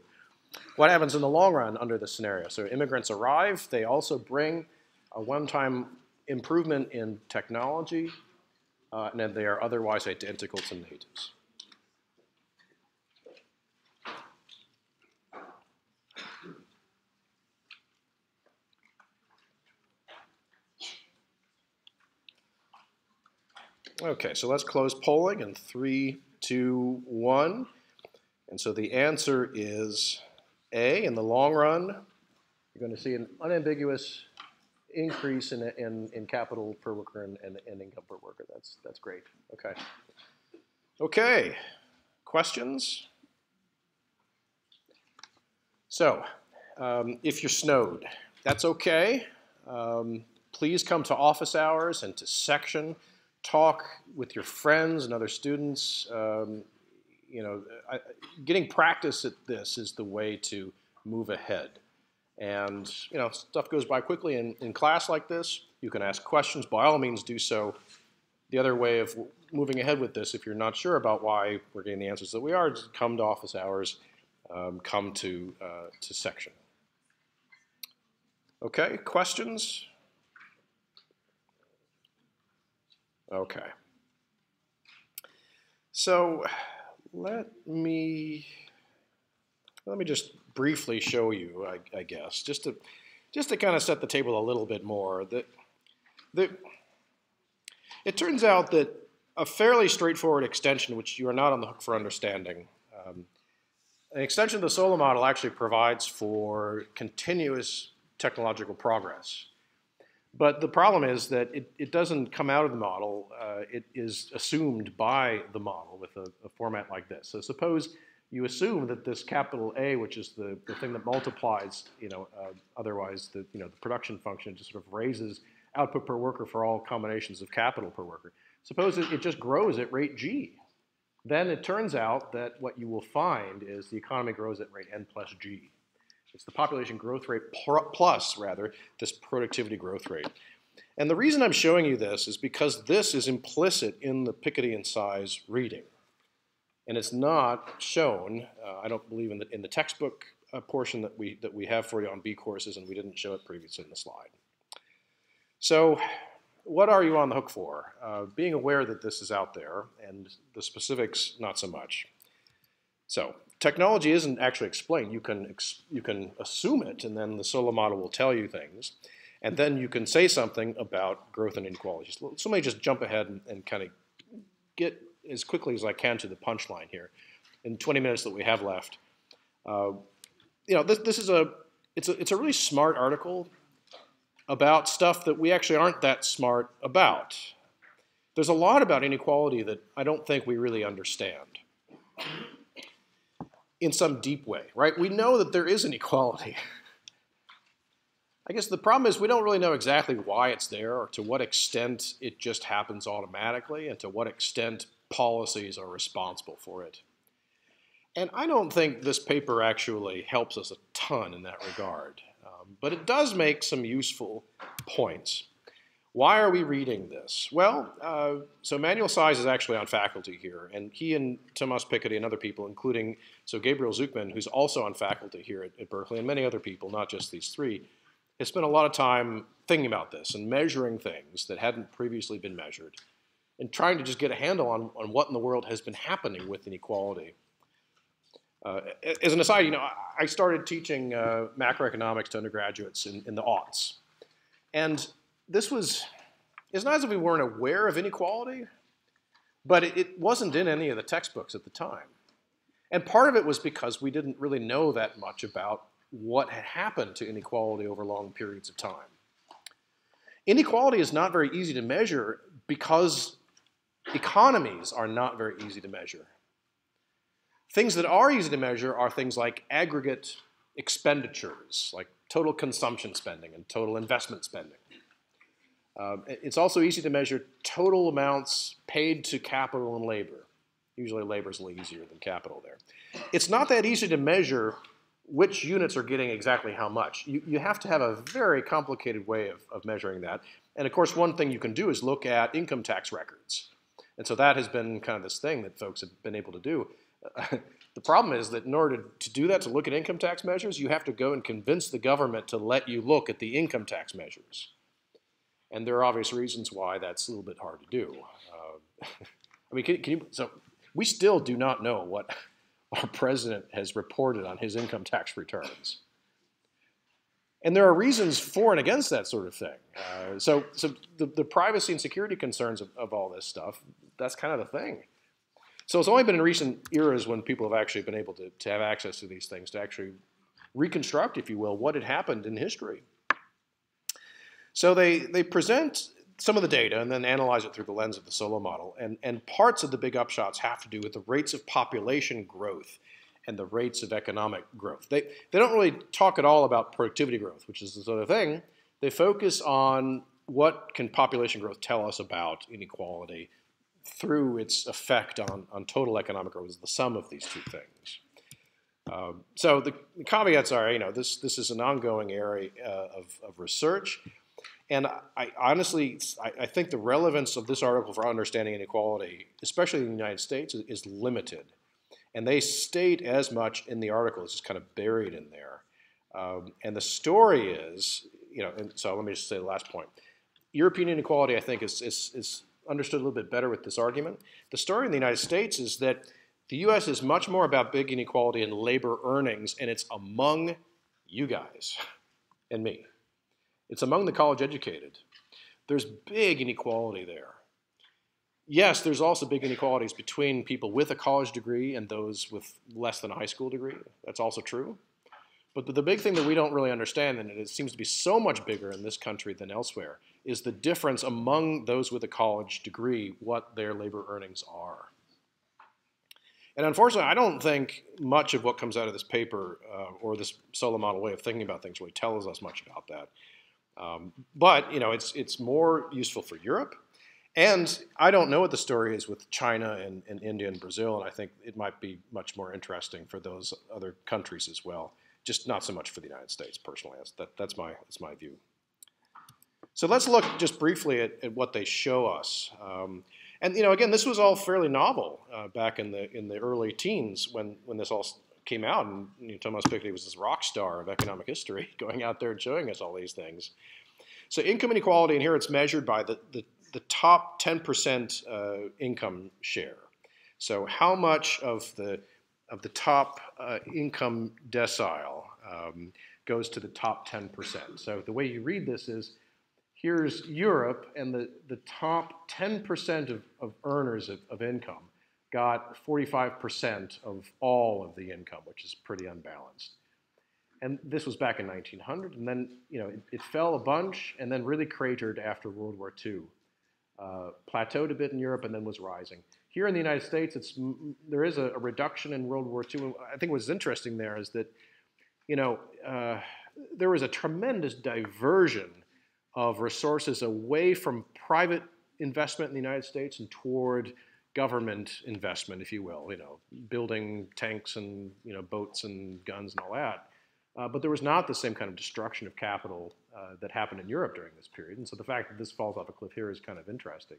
What happens in the long run under this scenario? So immigrants arrive, they also bring a one-time improvement in technology, and then they are otherwise identical to natives. Okay, so let's close polling in 3, 2, 1. And so the answer is A. In the long run, you're going to see an unambiguous increase in capital per worker and income per worker. That's great. Okay. Okay. Questions? So, if you're snowed, that's okay. Please come to office hours and to section. Talk with your friends and other students. Getting practice at this is the way to move ahead. And, stuff goes by quickly in class like this. You can ask questions. By all means, do so. The other way of moving ahead with this, if you're not sure about why we're getting the answers that we are, just come to office hours, come to section. Okay, questions? Okay. So let me just briefly show you, I guess, just to kind of set the table a little bit more. It turns out that a fairly straightforward extension, which you are not on the hook for understanding, an extension of the Solo model actually provides for continuous technological progress. But the problem is that it doesn't come out of the model. It is assumed by the model with a format like this. So suppose you assume that this capital A, which is the thing that multiplies, otherwise the production function just sort of raises output per worker for all combinations of capital per worker. Suppose it just grows at rate G. Then it turns out that what you will find is the economy grows at rate N plus G. It's the population growth rate plus, rather, this productivity growth rate. And the reason I'm showing you this is because this is implicit in the Piketty and size reading. And it's not shown, I don't believe, in the textbook portion that we have for you on B courses, and we didn't show it previously in the slide. So what are you on the hook for? Being aware that this is out there, and the specifics not so much. So technology isn't actually explained. You can assume it, and then the Solo model will tell you things. And then you can say something about growth and inequalities. So let me just jump ahead and kind of get as quickly as I can to the punchline here. In 20 minutes that we have left, this is it's a really smart article about stuff that we actually aren't that smart about. There's a lot about inequality that I don't think we really understand in some deep way, right? We know that there is inequality. I guess the problem is we don't really know exactly why it's there or to what extent it just happens automatically and to what extent policies are responsible for it. And I don't think this paper actually helps us a ton in that regard, but it does make some useful points. Why are we reading this? Well, so Manuel Size is actually on faculty here, and he and Thomas Piketty and other people, including Gabriel Zuckman, who's also on faculty here at Berkeley, and many other people, not just these three, has spent a lot of time thinking about this and measuring things that hadn't previously been measured and trying to just get a handle on what in the world has been happening with inequality. As an aside, I started teaching macroeconomics to undergraduates in the aughts. And it's not as if we weren't aware of inequality, but it wasn't in any of the textbooks at the time. And part of it was because we didn't really know that much about what had happened to inequality over long periods of time. Inequality is not very easy to measure because economies are not very easy to measure. Things that are easy to measure are things like aggregate expenditures, like total consumption spending and total investment spending. It's also easy to measure total amounts paid to capital and labor. Usually labor is a little easier than capital there. It's not that easy to measure which units are getting exactly how much. You have to have a very complicated way of measuring that. And of course, one thing you can do is look at income tax records. And so that has been kind of this thing that folks have been able to do. The problem is that in order to do that, to look at income tax measures, you have to go and convince the government to let you look at the income tax measures. And there are obvious reasons why that's a little bit hard to do. I mean, so we still do not know what our president has reported on his income tax returns. And there are reasons for and against that sort of thing. So the privacy and security concerns of all this stuff, that's kind of the thing. So it's only been in recent eras when people have actually been able to have access to these things, to actually reconstruct, if you will, what had happened in history. So they present some of the data and then analyze it through the lens of the Solo model. And parts of the big upshots have to do with the rates of population growth and the rates of economic growth. They don't really talk at all about productivity growth, which is the sort of thing. They focus on what can population growth tell us about inequality through its effect on total economic growth, is the sum of these two things. So the caveats are, this is an ongoing area of research. And I honestly think the relevance of this article for understanding inequality, especially in the United States, is limited. And they state as much in the article. It's just kind of buried in there. And the story is, and so let me just say the last point. European inequality, I think, is understood a little bit better with this argument. The story in the United States is that the U.S. is much more about big inequality in labor earnings, and it's among you guys and me. It's among the college educated. There's big inequality there. Yes, there's also big inequalities between people with a college degree and those with less than a high school degree. That's also true. But the big thing that we don't really understand, and it seems to be so much bigger in this country than elsewhere, is the difference among those with a college degree, what their labor earnings are. And unfortunately, I don't think much of what comes out of this paper or this solo model way of thinking about things really tells us much about that. But you know, it's more useful for Europe. And I don't know what the story is with China and India and Brazil, and I think it might be much more interesting for those other countries as well. Just not so much for the United States, personally. That's my view. So let's look just briefly at what they show us. And you know, again, this was all fairly novel back in the early teens when this all came out, and you know, Thomas Piketty was this rock star of economic history, going out there and showing us all these things. So income inequality, and here it's measured by the top 10% income share. So how much of the top income decile goes to the top 10%. So the way you read this is, here's Europe, and the top 10% of earners of income got 45% of all of the income, which is pretty unbalanced. And this was back in 1900, and then you know it fell a bunch, and then really cratered after World War II. Plateaued a bit in Europe, and then was rising. Here in the United States, there is a reduction in World War II. I think what's interesting there is that you know there was a tremendous diversion of resources away from private investment in the United States and toward government investment, if you will, you know, building tanks and you know boats and guns and all that. But there was not the same kind of destruction of capital that happened in Europe during this period. And so the fact that this falls off a cliff here is kind of interesting.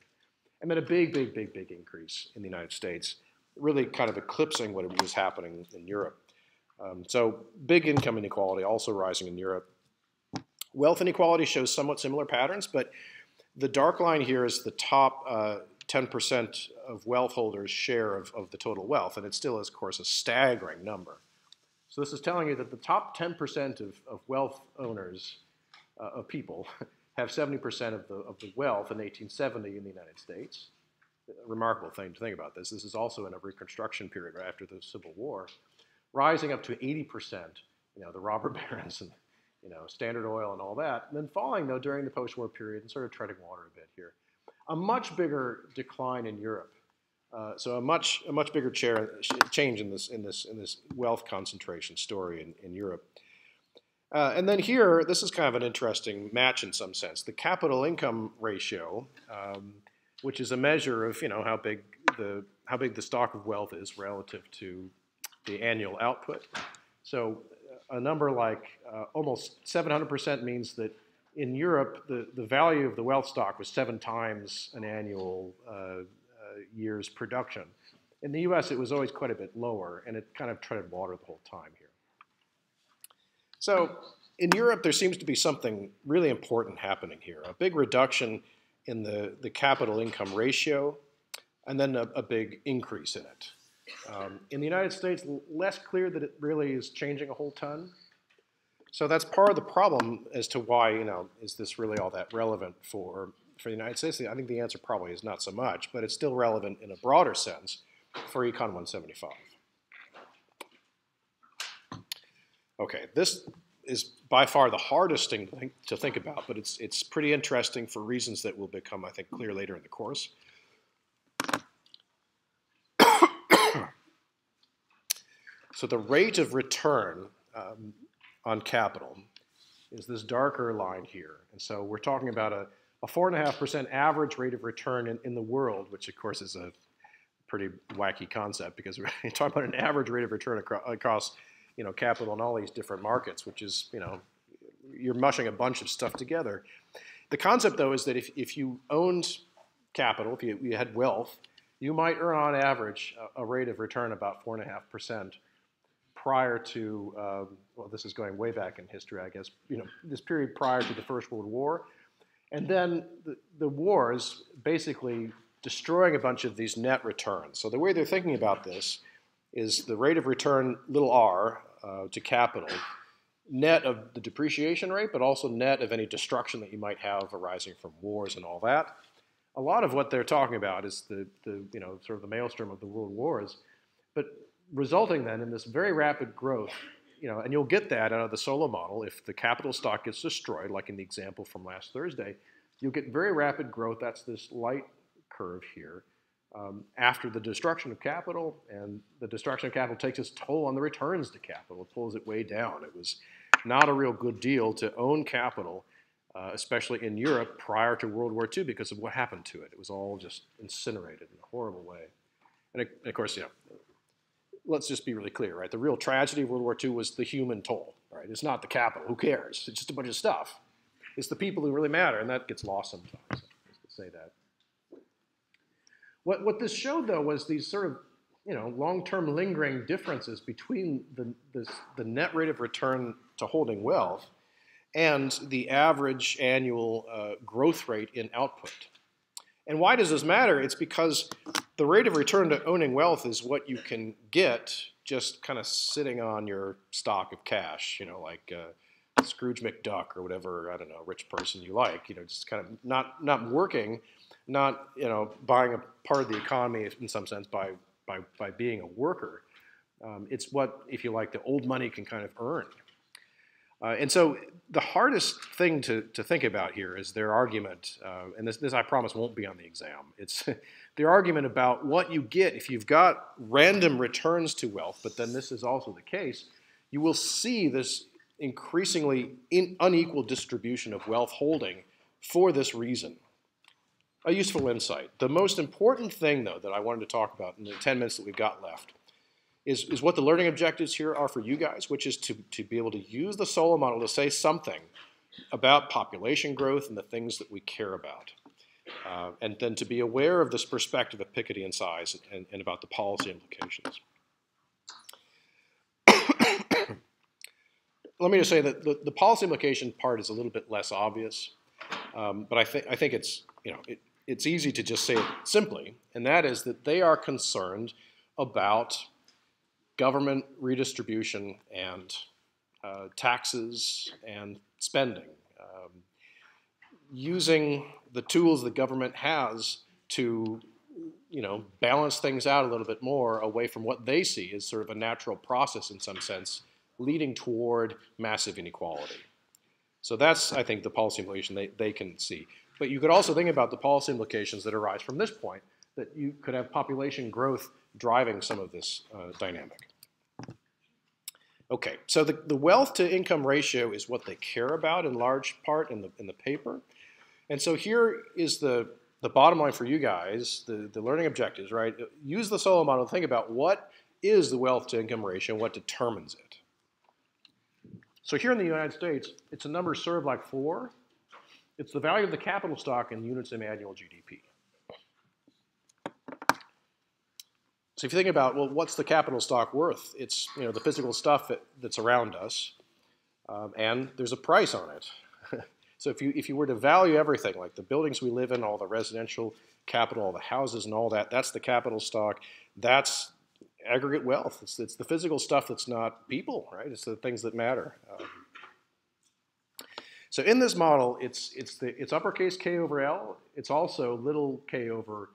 And then a big increase in the United States, really kind of eclipsing what was happening in Europe. So big income inequality also rising in Europe. Wealth inequality shows somewhat similar patterns, but the dark line here is the top 10% of wealth holders' share of the total wealth, and it still is, of course, a staggering number. So this is telling you that the top 10% of wealth owners, of people, have 70% of the wealth in 1870 in the United States. A remarkable thing to think about this. This is also in a Reconstruction period right after the Civil War, rising up to 80%, you know, the robber barons and you know, Standard Oil and all that, and then falling though during the post-war period and sort of treading water a bit here. A much bigger decline in Europe, so a much bigger change in this wealth concentration story in Europe. And then here, this is kind of an interesting match in some sense. The capital income ratio, which is a measure of you know how big the stock of wealth is relative to the annual output. So a number like almost 700% means that in Europe, the value of the wealth stock was 7 times an annual year's production. In the US, it was always quite a bit lower, and it kind of treaded water the whole time here. So in Europe, there seems to be something really important happening here. A big reduction in the capital income ratio, and then a big increase in it. In the United States, less clear that it really is changing a whole ton. So that's part of the problem as to why, you know, is this really all that relevant for the United States? I think the answer probably is not so much, but it's still relevant in a broader sense for Econ 175. Okay, this is by far the hardest thing to think about, but it's pretty interesting for reasons that will become, I think, clear later in the course. So the rate of return on capital is this darker line here. And so we're talking about a 4.5% average rate of return in the world, which of course is a pretty wacky concept because we're talking about an average rate of return across you know, capital in all these different markets, which is, you know, you're mushing a bunch of stuff together. The concept, though, is that if you owned capital, if you had wealth, you might earn on average a rate of return about 4.5% prior to, well, this is going way back in history, I guess, you know, this period prior to the First World War. And then the wars basically destroying a bunch of these net returns. So the way they're thinking about this is the rate of return, little r, to capital, net of the depreciation rate, but also net of any destruction that you might have arising from wars and all that. A lot of what they're talking about is the you know, sort of the maelstrom of the world wars, but resulting then in this very rapid growth and you'll get that out of the solo model. If the capital stock gets destroyed, like in the example from last Thursday, you'll get very rapid growth. That's this light curve here. After the destruction of capital, and the destruction of capital takes its toll on the returns to capital. It pulls it way down. It was not a real good deal to own capital, especially in Europe prior to World War II, because of what happened to it. It was all just incinerated in a horrible way. And of course, let's just be really clear, right? The real tragedy of World War II was the human toll, right? It's not the capital. Who cares? It's just a bunch of stuff. It's the people who really matter, and that gets lost sometimes. Just to say that. What this showed, though, was these sort of, long-term lingering differences between the net rate of return to holding wealth and the average annual growth rate in output. And why does this matter? It's because the rate of return to owning wealth is what you can get just kind of sitting on your stock of cash, like Scrooge McDuck or whatever, I don't know, rich person you like, just kind of not working, not, buying a part of the economy in some sense by being a worker. It's what, if you like, the old money can kind of earn. And so the hardest thing to think about here is their argument, and this I promise won't be on the exam. It's their argument about what you get if you've got random returns to wealth, but then this is also the case. You will see this increasingly unequal distribution of wealth holding for this reason. A useful insight. The most important thing, though, that I wanted to talk about in the 10 minutes that we've got left is what the learning objectives here are for you guys, which is to be able to use the solo model to say something about population growth and the things that we care about. And then to be aware of this perspective of Piketty and size and about the policy implications. Let me just say that the policy implication part is a little bit less obvious, but I think it's, it's easy to just say it simply, and that is that they are concerned about government redistribution and taxes and spending, using the tools the government has to, balance things out a little bit more away from what they see as sort of a natural process in some sense, leading toward massive inequality. So that's, I think, the policy implication they can see. But you could also think about the policy implications that arise from this point, that you could have population growth driving some of this dynamic. Okay, so the wealth to income ratio is what they care about in large part in the paper. And so here is the bottom line for you guys, the learning objectives, right? Use the solo model to think about what is the wealth to income ratio and what determines it. So here in the United States, it's a number served like 4. It's the value of the capital stock in units of annual GDP. So if you think about, well, what's the capital stock worth? It's the physical stuff that's around us, and there's a price on it. So if you were to value everything, like the buildings we live in, all the residential capital, all the houses and all that, that's the capital stock. That's aggregate wealth. It's the physical stuff that's not people, right? It's the things that matter. So in this model, it's uppercase K over L. It's also little k over,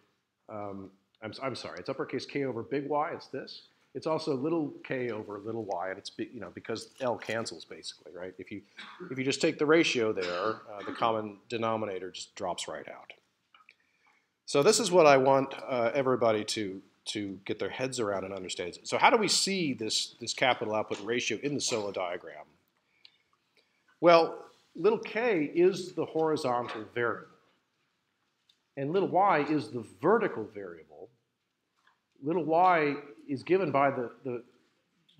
I'm sorry, it's uppercase K over big Y. It's this. It's also little k over little y, and it's because L cancels basically, right? If you just take the ratio there, the common denominator just drops right out. So this is what I want everybody to get their heads around and understand. So how do we see this capital output ratio in the solo diagram? Well, little k is the horizontal variable, and little y is the vertical variable. Little y is given by the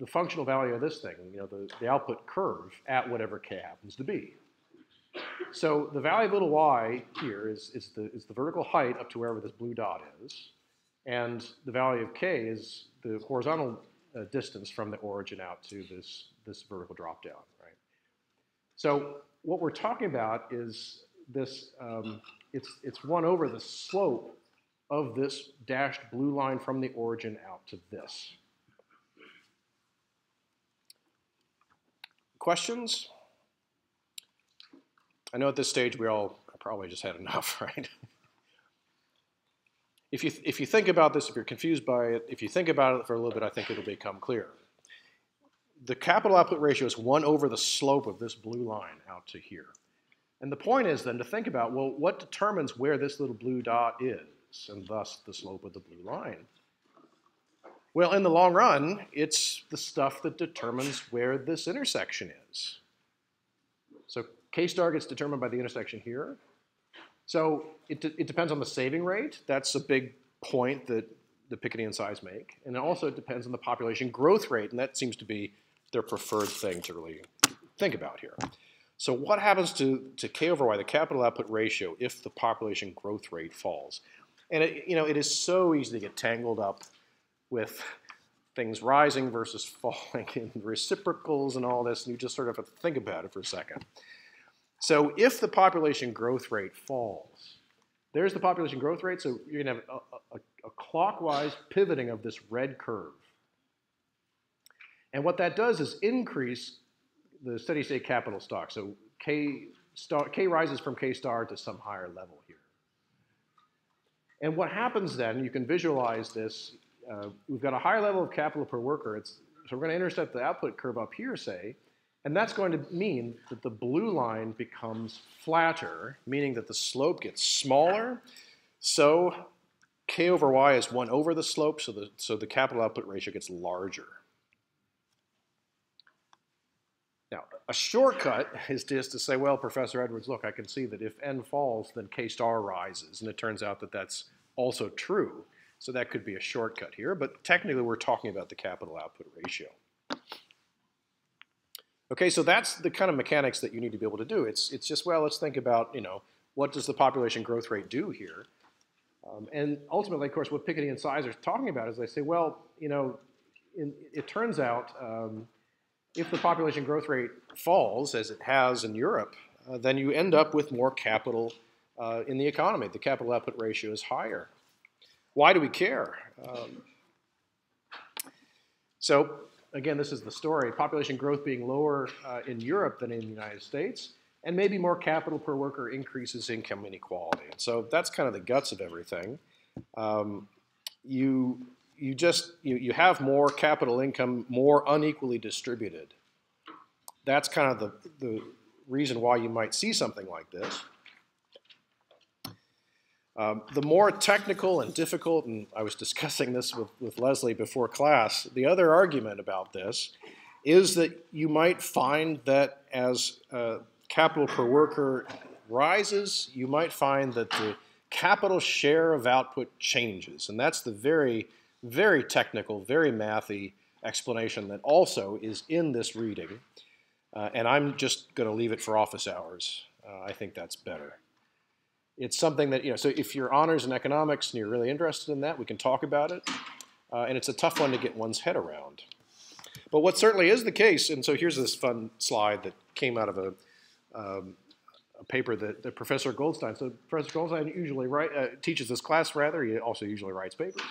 functional value of this thing, the output curve at whatever k happens to be. So the value of little y here is the vertical height up to wherever this blue dot is, and the value of k is the horizontal distance from the origin out to this vertical drop down, right? So what we're talking about is this, it's 1 over the slope of this dashed blue line from the origin out to this. Questions? I know at this stage we all probably just had enough, right? If you think about this, if you're confused by it, if you think about it for a little bit, I think it'll become clear. the capital output ratio is 1 over the slope of this blue line out to here. And the point is then to think about, well, what determines where this little blue dot is, and thus the slope of the blue line? Well, in the long run, it's the stuff that determines where this intersection is. So K star gets determined by the intersection here. So it depends on the saving rate. That's a big point that the Piketty and size make. And it also depends on the population growth rate, and that seems to be their preferred thing to really think about here. So what happens to K over Y, the capital output ratio, if the population growth rate falls? And it is so easy to get tangled up with things rising versus falling in reciprocals and all this, and you just sort of have to think about it for a second. So if the population growth rate falls, there's the population growth rate, so you're going to have a clockwise pivoting of this red curve. And what that does is increase the steady state capital stock. So K rises from K star to some higher level here. And what happens then, you can visualize this, we've got a higher level of capital per worker. So we're going to intercept the output curve up here, say, and that's going to mean that the blue line becomes flatter, meaning that the slope gets smaller. So K over Y is 1 over the slope, so the capital output ratio gets larger. Now, a shortcut is just to say, well, Professor Edwards, look, I can see that if n falls, then K star rises. And it turns out that that's also true. So that could be a shortcut here. But technically, we're talking about the capital output ratio. Okay, so that's the kind of mechanics that you need to be able to do. It's just, well, let's think about, what does the population growth rate do here? And ultimately, of course, what Piketty and size are talking about is they say, well, it turns out if the population growth rate falls, as it has in Europe, then you end up with more capital in the economy. The capital output ratio is higher. Why do we care? So again, this is the story. Population growth being lower in Europe than in the United States, and maybe more capital per worker increases income inequality. And so that's kind of the guts of everything. You have more capital income, more unequally distributed. That's kind of the reason why you might see something like this. The more technical and difficult, and I was discussing this with Leslie before class, the other argument about this is that you might find that as capital per worker rises, you might find that the capital share of output changes. And that's the very, very technical, very mathy explanation that also is in this reading. And I'm just going to leave it for office hours. I think that's better. It's something that, so if you're honors in economics and you're really interested in that, we can talk about it. And it's a tough one to get one's head around. But what certainly is the case, and so here's this fun slide that came out of a paper that Professor Goldstein, so Professor Goldstein usually teaches this class, he also usually writes papers.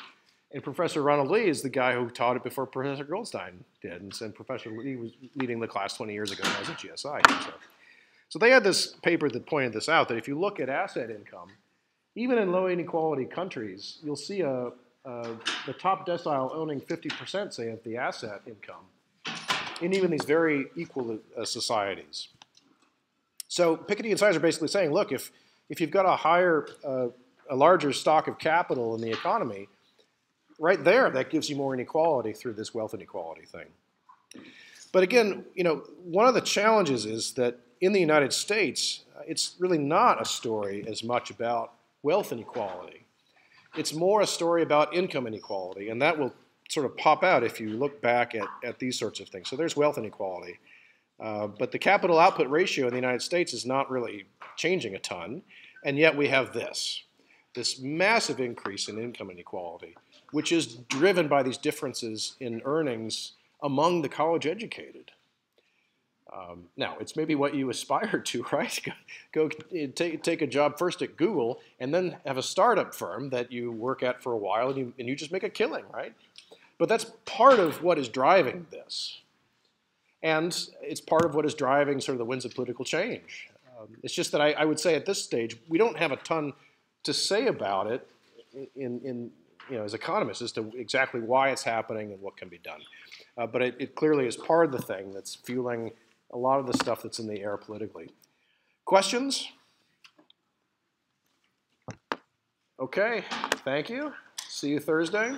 And Professor Ronald Lee is the guy who taught it before Professor Goldstein did. And Professor Lee was leading the class 20 years ago when I was at GSI. So they had this paper that pointed this out, that if you look at asset income, even in low inequality countries, you'll see the top decile owning 50%, say, of the asset income in even these very equal societies. So Piketty and size are basically saying, look, if you've got a larger stock of capital in the economy, right there, that gives you more inequality through this wealth inequality thing. But again, one of the challenges is that in the United States, it's really not a story as much about wealth inequality. It's more a story about income inequality, and that will sort of pop out if you look back at these sorts of things. So there's wealth inequality. But the capital output ratio in the United States is not really changing a ton, and yet we have this massive increase in income inequality, which is driven by these differences in earnings among the college educated. Now, it's maybe what you aspire to, right? Go take a job first at Google and then have a startup firm that you work at for a while and you just make a killing, right? But that's part of what is driving this. And it's part of what is driving sort of the winds of political change. It's just that I would say at this stage, we don't have a ton to say about it in as economists as to exactly why it's happening and what can be done. But it clearly is part of the thing that's fueling a lot of the stuff that's in the air politically. Questions? Okay, thank you. See you Thursday.